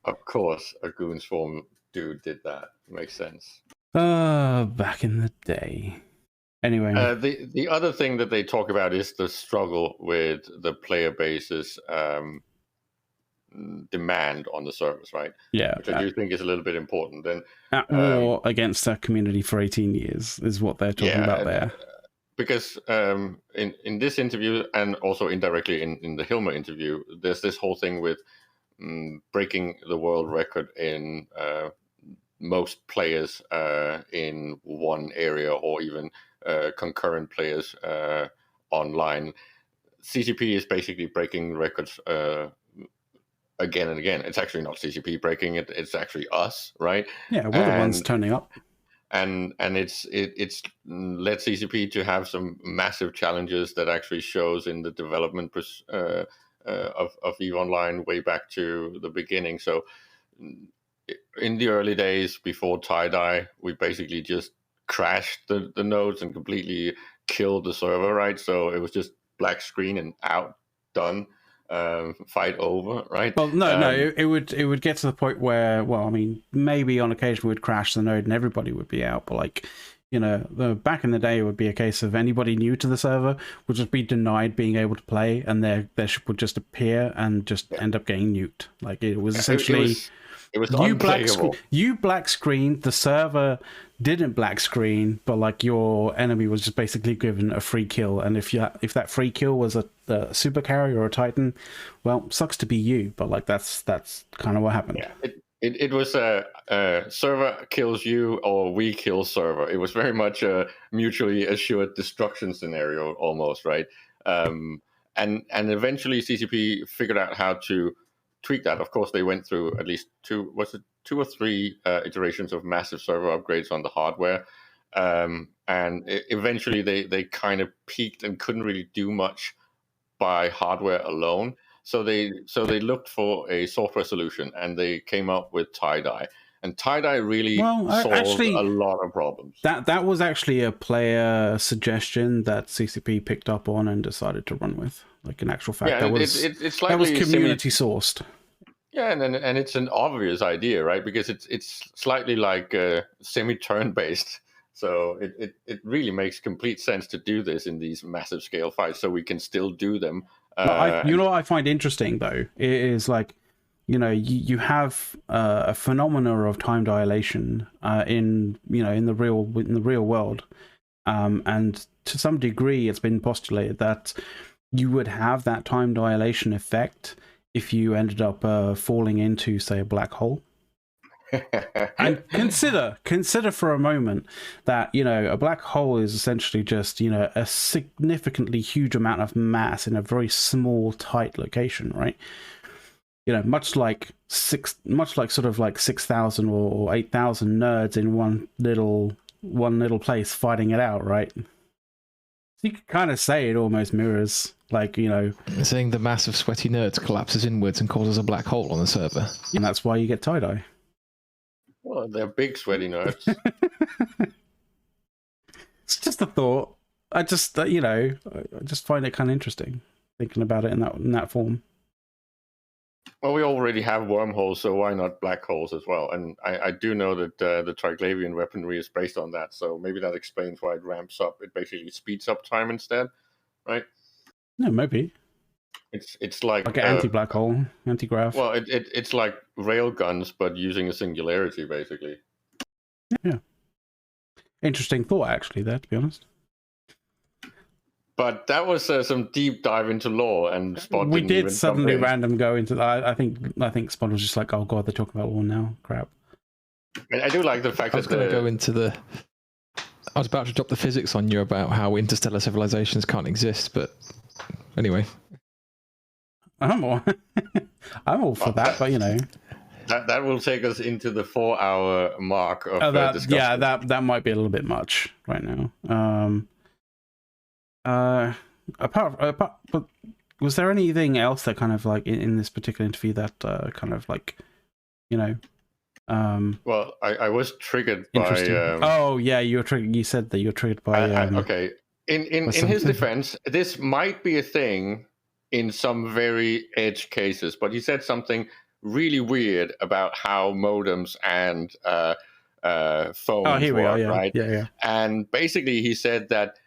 Of course, a Goonswarm dude did that. Makes sense. Back in the day. Anyway, the other thing that they talk about is the struggle with the player base's demand on the service, right? yeah, Which I do think is a little bit important. And at war against a community for 18 years is what they're talking about there. Because in this interview, and also indirectly in the Hilmer interview, there's this whole thing with breaking the world record in most players in one area, or even concurrent players online. CCP is basically breaking records again and again. It's actually not CCP breaking it; it's actually us, right? Yeah, we're the ones turning up. And it's led CCP to have some massive challenges that actually shows in the development of EVE Online way back to the beginning. So in the early days before tie-dye, we basically just crashed the nodes and completely killed the server, right? So it was just black screen and out, done. Fight over, right? Well, no, it would get to the point where, well, I mean, maybe on occasion we'd crash the node and everybody would be out, but like, you know, back in the day, it would be a case of anybody new to the server would just be denied being able to play, and their ship would just appear and just end up getting nuked. Like it was essentially. It was you black screened, the server didn't black screen, but like your enemy was just basically given a free kill, and if that free kill was a super carry or a titan, well, sucks to be you, but like that's kind of what happened. Yeah, it was server kills you or we kill server. It was very much a mutually assured destruction scenario almost, right? And eventually CCP figured out how to tweak that. Of course, they went through at least two or three iterations of massive server upgrades on the hardware, and eventually they kind of peaked and couldn't really do much by hardware alone. So they looked for a software solution, and they came up with tie-dye. And tie-dye really solved a lot of problems. That was actually a player suggestion that CCP picked up on and decided to run with. Like in actual fact, that was community sourced. Yeah, and it's an obvious idea, right? Because it's slightly like semi-turn based. So it really makes complete sense to do this in these massive scale fights, so we can still do them. You know what I find interesting though is like, you know, you have a phenomena of time dilation in the real world, and to some degree, it's been postulated that you would have that time dilation effect if you ended up falling into, say, a black hole. And consider for a moment that, you know, a black hole is essentially just, you know, a significantly huge amount of mass in a very small, tight location, right? You know, much like sort of like 6,000 or 8,000 nerds in one little place fighting it out, right? You could kind of say it almost mirrors, like, you know, saying the mass of sweaty nerds collapses inwards and causes a black hole on the server, and that's why you get tie-dye. Well, they're big sweaty nerds. It's just a thought. I just you know, I just find it kind of interesting thinking about it in that form. Well, we already have wormholes, so why not black holes as well? And I do know that the Triglavian weaponry is based on that, so maybe that explains why it ramps up. It basically speeds up time instead, right? No, maybe. It's like an anti-black hole, anti-grav. Well, it's like rail guns, but using a singularity, basically. Yeah. Interesting thought, actually, there, to be honest. But that was some deep dive into lore, and Spot we did suddenly random go into that. I think Spot was just like, oh god, they're talking about lore now. Crap. I do like the fact I was going to go into the. I was about to drop the physics on you about how interstellar civilizations can't exist, but anyway. I'm all for that, but you know. That will take us into the 4-hour mark of discussion. Yeah, that might be a little bit much right now. But was there anything else that kind of like in this particular interview that kind of like, you know, well, I was triggered by oh yeah, you were triggered. You said that you're triggered by okay. In his defense, this might be a thing in some very edge cases, but he said something really weird about how modems and phones. Oh, here we are. Yeah, right? yeah. And basically, he said that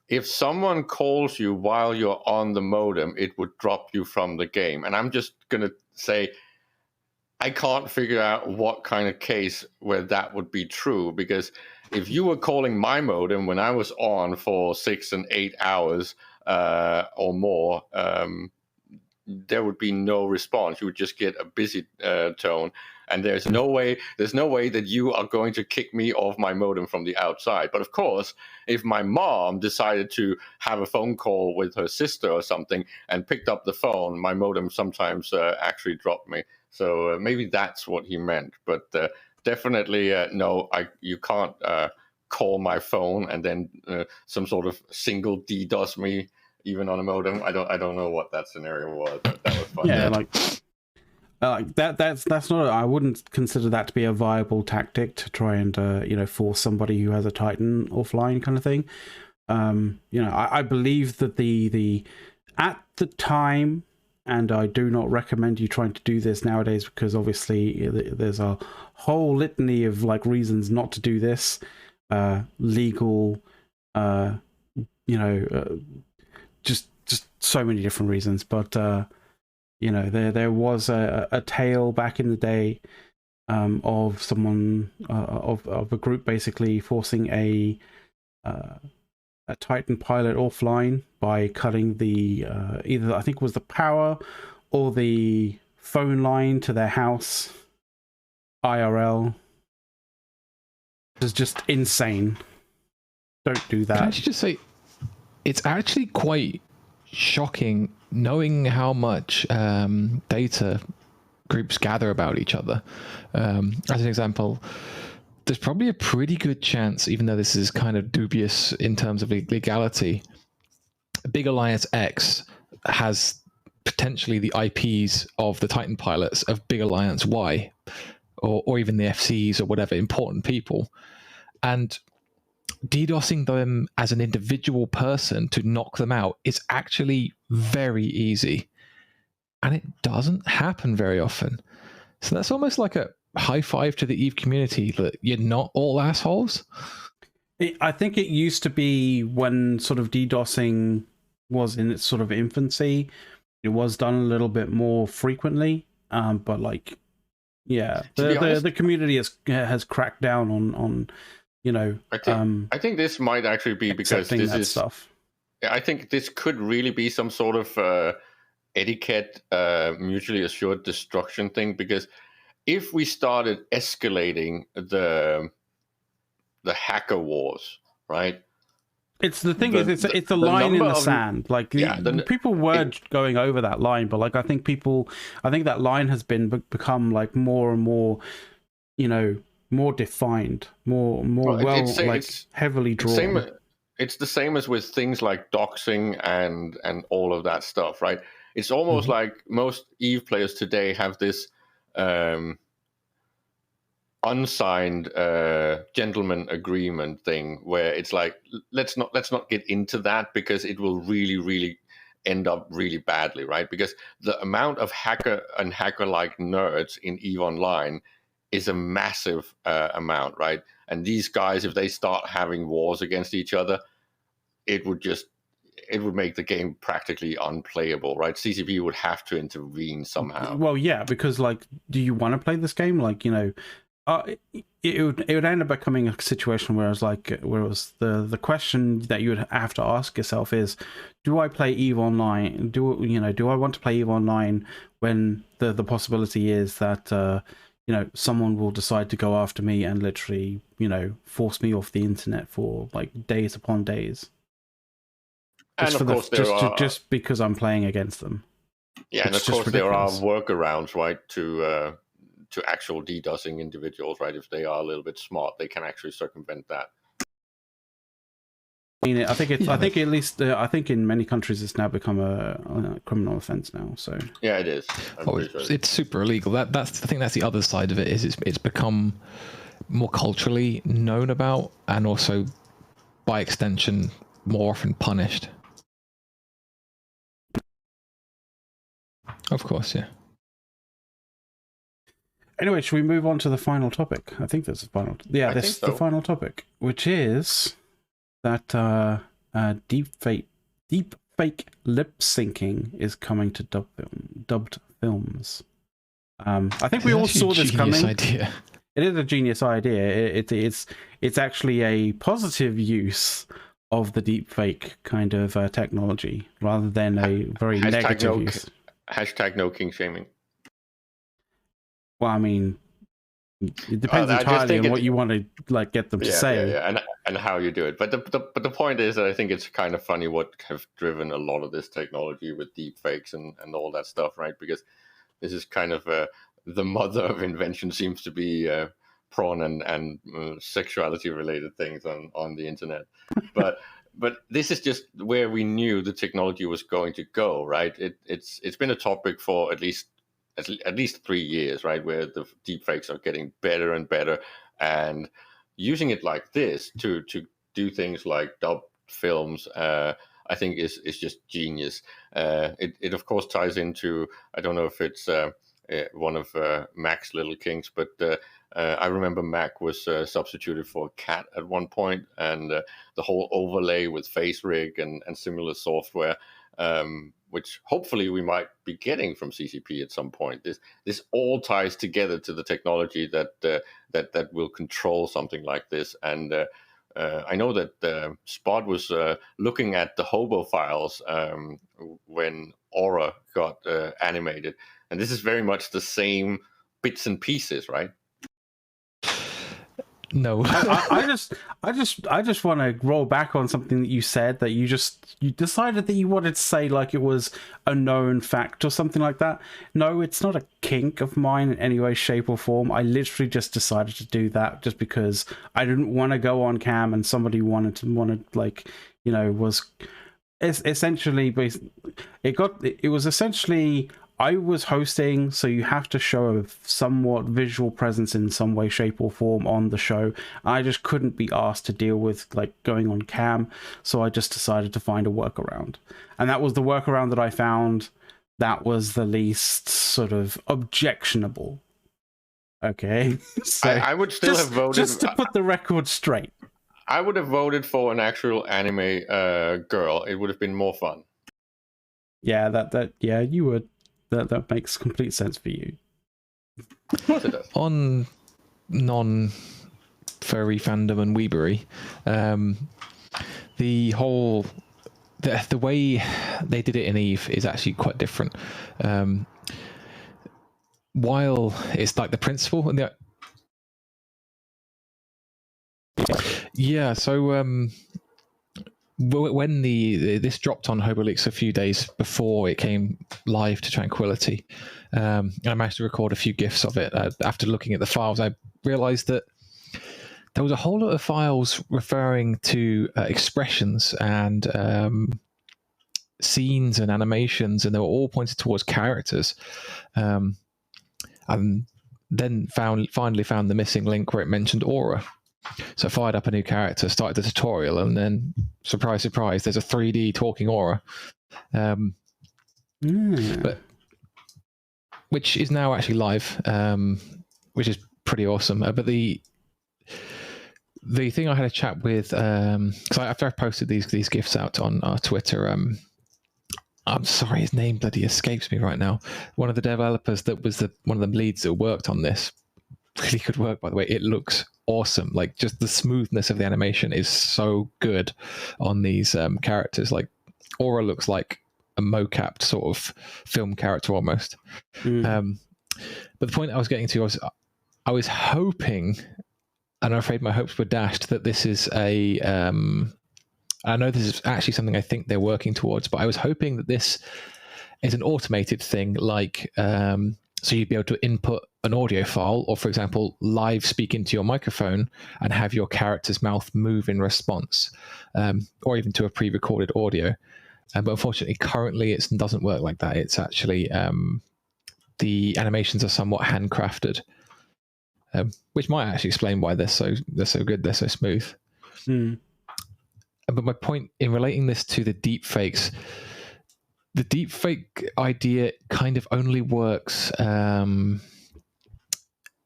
if someone calls you while you're on the modem, it would drop you from the game. And I'm just gonna say, I can't figure out what kind of case where that would be true, because if you were calling my modem when I was on for 6 and 8 hours or more, there would be no response. You would just get a busy tone, and there's no way that you are going to kick me off my modem from the outside. But of course, if my mom decided to have a phone call with her sister or something and picked up the phone, my modem sometimes actually dropped me. So maybe that's what he meant. But definitely no, you can't call my phone and then some sort of single DDoS me even on a modem. I don't know what that scenario was, but that was fun. Yeah, that's not. I wouldn't consider that to be a viable tactic to try and force somebody who has a Titan offline kind of thing. I believe that the at the time, and I do not recommend you trying to do this nowadays, because obviously there's a whole litany of like reasons not to do this, legal, just so many different reasons. But there was a tale back in the day of someone of a group basically forcing a Titan pilot offline by cutting the either, I think it was the power or the phone line to their house IRL. It's just insane. Don't do that. Can I just say, it's actually quite shocking knowing how much data groups gather about each other. As an example, there's probably a pretty good chance, even though this is kind of dubious in terms of legality, Big Alliance X has potentially the IPs of the Titan pilots of Big Alliance Y, or even the FCs or whatever, important people. And DDoSing them as an individual person to knock them out is actually very easy. And it doesn't happen very often. So that's almost like a high five to the EVE community that you're not all assholes. I think it used to be, when sort of DDoSing was in its sort of infancy, it was done a little bit more frequently. But like, yeah, the community has cracked down on I think this might actually be because this is stuff. I think this could really be some sort of etiquette, mutually assured destruction thing. Because if we started escalating the hacker wars, right? It's the thing is, it's a line in the sand. Like people were going over that line, but like I think that line has become like more and more, more defined, more heavily drawn. It's the same as with things like doxing and all of that stuff, right? It's almost like most EVE players today have this unsigned gentleman agreement thing where it's like, let's not get into that, because it will really, really end up really badly, right? Because the amount of hacker and hacker-like nerds in EVE Online is a massive amount, right? And these guys, if they start having wars against each other, it would make the game practically unplayable, right? CCP would have to intervene somehow. Well, yeah, because like, do you want to play this game? Like, it would end up becoming a situation where it was the question that you would have to ask yourself is, do I play EVE Online? Do I want to play EVE Online when the possibility is that someone will decide to go after me and literally, force me off the internet for like days upon days. Just because I'm playing against them. Yeah, and of course there are workarounds, right, to actual DDoSing individuals, right? If they are a little bit smart, they can actually circumvent that. I mean, I think in many countries it's now become a criminal offense now. So yeah, it is. It's super illegal. I think that's the other side of it. Is it's become more culturally known about, and also by extension more often punished. Of course, yeah. Anyway, should we move on to the final topic? I think that's the final. Yeah, this is the final topic, which is that deepfake lip syncing is coming to dubbed films. I think we all saw this coming. Idea. It is a genius idea. It's actually a positive use of the deepfake kind of technology rather than a very negative use. Hashtag no king shaming. Well, I mean, it depends entirely on what you want to like get them to say. Yeah, and how you do it. But the point is that I think it's kind of funny what have driven a lot of this technology with deepfakes and all that stuff, right? Because this is kind of the mother of invention seems to be porn and sexuality related things on the internet. But this is just where we knew the technology was going to go, right? It's been a topic for at least 3 years, right? Where the deepfakes are getting better and better, and using it like this to do things like dub films, I think is just genius. It of course ties into, I don't know if it's one of Mac's little kinks, but I remember Mac was substituted for a cat at one point, and the whole overlay with face rig and similar software, which hopefully we might be getting from CCP at some point. This all ties together to the technology that will control something like this. And I know that Spot was looking at the hobo files when Aura got animated, and this is very much the same bits and pieces, right? No. I just want to roll back on something that you said, that you decided that you wanted to say like it was a known fact or something like that. No, it's not a kink of mine in any way, shape or form. I literally just decided to do that just because I didn't want to go on cam and somebody wanted like, you know, was essentially it was essentially I was hosting, so you have to show a somewhat visual presence in some way, shape, or form on the show. I just couldn't be asked to deal with like going on cam, so I just decided to find a workaround, and that was the workaround that I found. That was the least sort of objectionable. Okay, so I would still have voted just to put the record straight. I would have voted for an actual anime girl. It would have been more fun. Yeah, yeah, you would. That makes complete sense for you. Of course it does. On non-furry fandom and weebery, the way they did it in Eve is actually quite different. While it's like the principle and so when this dropped on HoboLeaks a few days before it came live to Tranquility, and I managed to record a few GIFs of it. After looking at the files, I realized that there was a whole lot of files referring to expressions and scenes and animations, and they were all pointed towards characters. And then finally found the missing link where it mentioned Aura. So I fired up a new character, started the tutorial, and then, surprise, surprise, there's a 3D talking Aura. But which is now actually live, which is pretty awesome. But the thing I had a chat with, because after I posted these GIFs out on our Twitter, I'm sorry, his name bloody escapes me right now. One of the developers that was one of the leads that worked on this. Really good work, by the way. It looks awesome. Like, just the smoothness of the animation is so good on these characters. Like, Aura looks like a mocapped sort of film character almost. But the point I was getting to was I was hoping, and I'm afraid my hopes were dashed, that this is I know this is actually something I think they're working towards, but I was hoping that this is an automated thing, like so you'd be able to input an audio file, or for example, live speak into your microphone and have your character's mouth move in response, or even to a pre-recorded audio. But unfortunately, currently it doesn't work like that. It's actually the animations are somewhat handcrafted, which might actually explain why they're so good, they're so smooth. But my point in relating this to the deepfakes, the deepfake idea kind of only works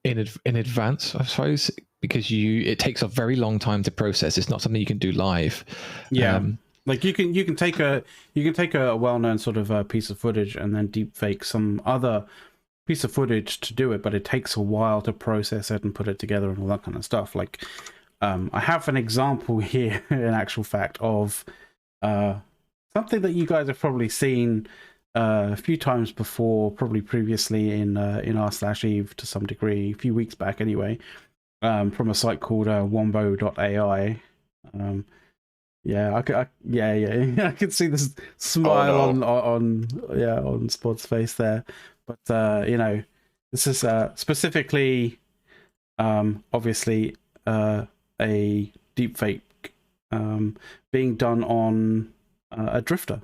in advance, I suppose, because it takes a very long time to process. It's not something you can do live. Yeah. Like you can take a well-known sort of piece of footage and then deepfake some other piece of footage to do it, but it takes a while to process it and put it together and all that kind of stuff. Like I have an example here, in actual fact, of something that you guys have probably seen a few times before, probably previously in r/eve to some degree, a few weeks back anyway, from a site called wombo.ai. Yeah, I could see this smile on Spod's face there. But you know, this is specifically, obviously, a deepfake being done on a drifter.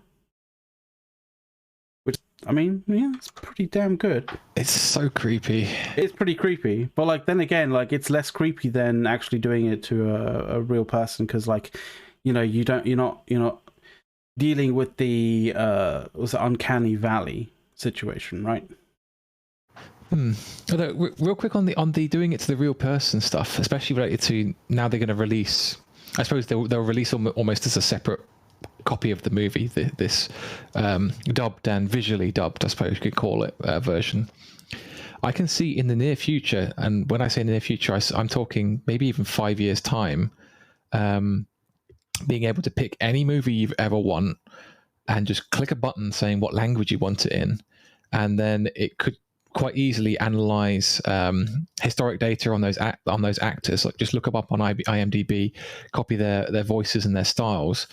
Which, I mean, yeah, it's pretty damn good. It's so creepy. It's pretty creepy, but like then again, like it's less creepy than actually doing it to a real person, because like, you know, you're not dealing with the uncanny valley situation, right? Although, real quick on the doing it to the real person stuff, especially related to now they're going to release. I suppose they'll release almost as a separate copy of the movie, this dubbed and visually dubbed, I suppose you could call it, version. I can see in the near future, and when I say near future, I'm talking maybe even 5 years' time, being able to pick any movie you've ever want and just click a button saying what language you want it in, and then it could quite easily analyze historic data on those actors. Like just look them up on IMDb, copy their voices and their styles,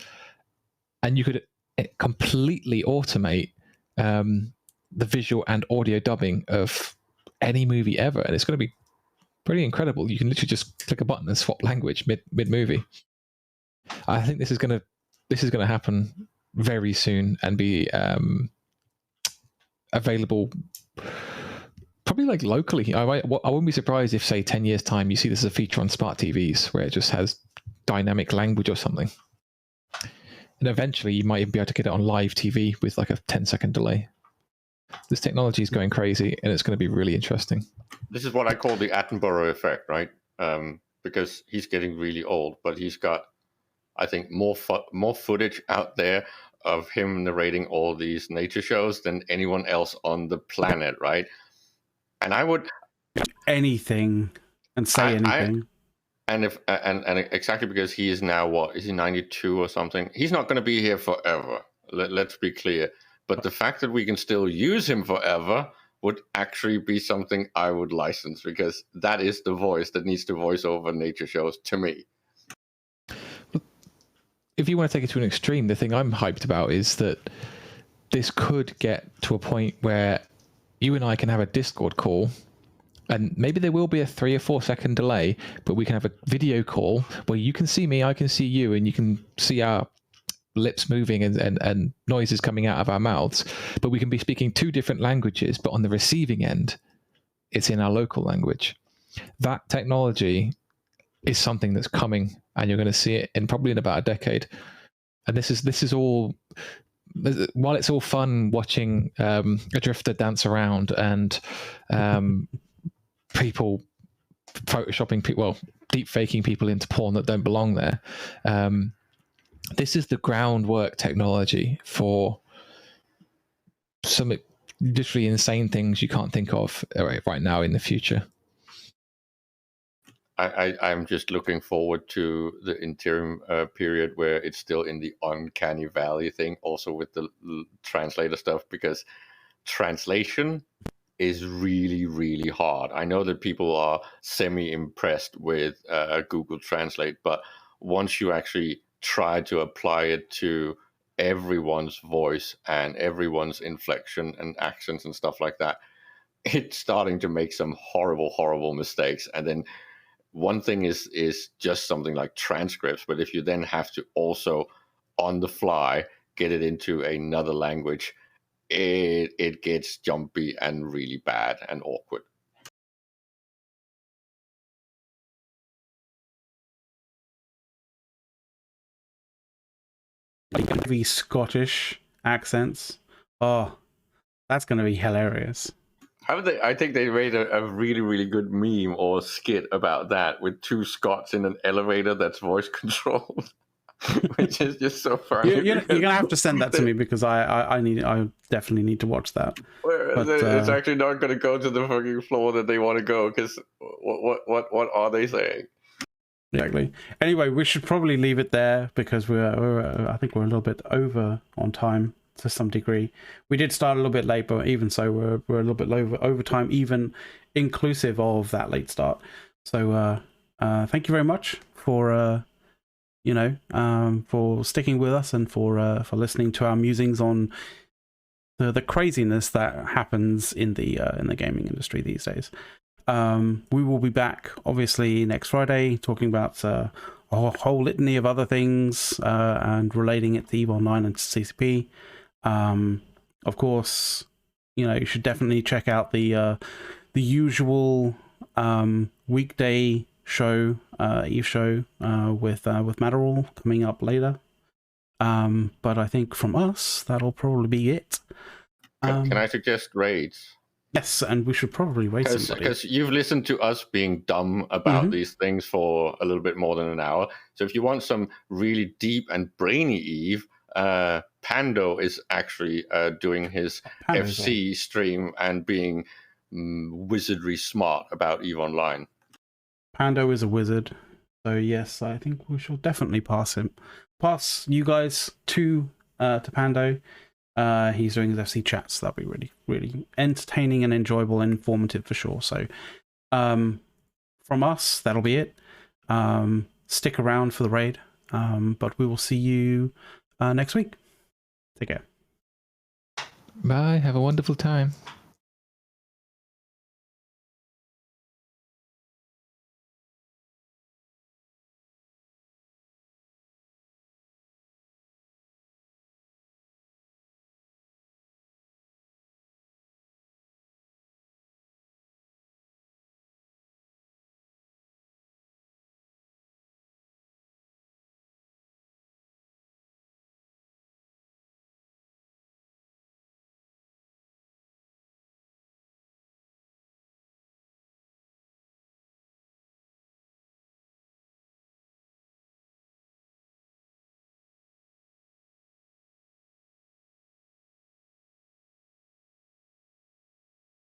and you could completely automate the visual and audio dubbing of any movie ever, and it's going to be pretty incredible. You can literally just click a button and swap language mid movie. I think this is going to happen very soon and be available probably like locally. I wouldn't be surprised if, say, 10 years time you see this as a feature on smart TVs where it just has dynamic language or something. And eventually you might even be able to get it on live TV with like a 10-second delay. This technology is going crazy and it's going to be really interesting. This is what I call the Attenborough effect, right? Because he's getting really old, but he's got, I think, more footage out there of him narrating all these nature shows than anyone else on the planet, right? And I would anything and say anything. And exactly because he is now, what is he, 92 or something? He's not going to be here forever. Let's be clear. But the fact that we can still use him forever would actually be something I would license, because that is the voice that needs to voice over nature shows to me. If you want to take it to an extreme, the thing I'm hyped about is that this could get to a point where you and I can have a Discord call, and maybe there will be a 3 or 4 second delay, but we can have a video call where you can see me, I can see you, and you can see our lips moving and noises coming out of our mouths, but we can be speaking 2 different languages, but on the receiving end, it's in our local language. That technology is something that's coming, and you're going to see it probably in about a decade. And this is all, while it's all fun watching a drifter dance around and people photoshopping people, well, deep faking people into porn that don't belong there. This is the groundwork technology for some literally insane things you can't think of right now in the future. I'm just looking forward to the interim period where it's still in the uncanny valley thing, also with the translator stuff, because translation is really, really hard. I know that people are semi-impressed with Google Translate, but once you actually try to apply it to everyone's voice and everyone's inflection and accents and stuff like that, it's starting to make some horrible, horrible mistakes. And then one thing is just something like transcripts, but if you then have to also on the fly get it into another language, it gets jumpy and really bad and awkward. Heavy Scottish accents. Oh, that's going to be hilarious. Haven't they? I think they made a really, really good meme or skit about that with two Scots in an elevator that's voice controlled, which is just so funny. You're gonna have to send that to me because I definitely need to watch that. But, it's actually not going to go to the fucking floor that they want to go because what are they saying? Exactly. Anyway, we should probably leave it there because I think we're a little bit over on time to some degree. We did start a little bit late, but even so, we're a little bit over time, even inclusive of that late start. So thank you very much for for sticking with us and for listening to our musings on the craziness that happens in the gaming industry these days. We will be back obviously next Friday talking about a whole litany of other things and relating it to EVE Online and CCP. Of course, you should definitely check out the usual weekday show, EuroShow with Matterall coming up later. But I think from us that'll probably be it. Can I suggest raids? Yes, and we should probably raid somebody. Because you've listened to us being dumb about these things for a little bit more than an hour. So if you want some really deep and brainy Eve, Pando is actually doing his FC stream and being wizardry smart about EVE Online. Pando is a wizard. So yes, I think we shall definitely pass you guys to Pando. He's doing his FC chats. That'll be really, really entertaining and enjoyable and informative for sure. So from us, that'll be it. Stick around for the raid, but we will see you next week. Take care. Bye. Have a wonderful time.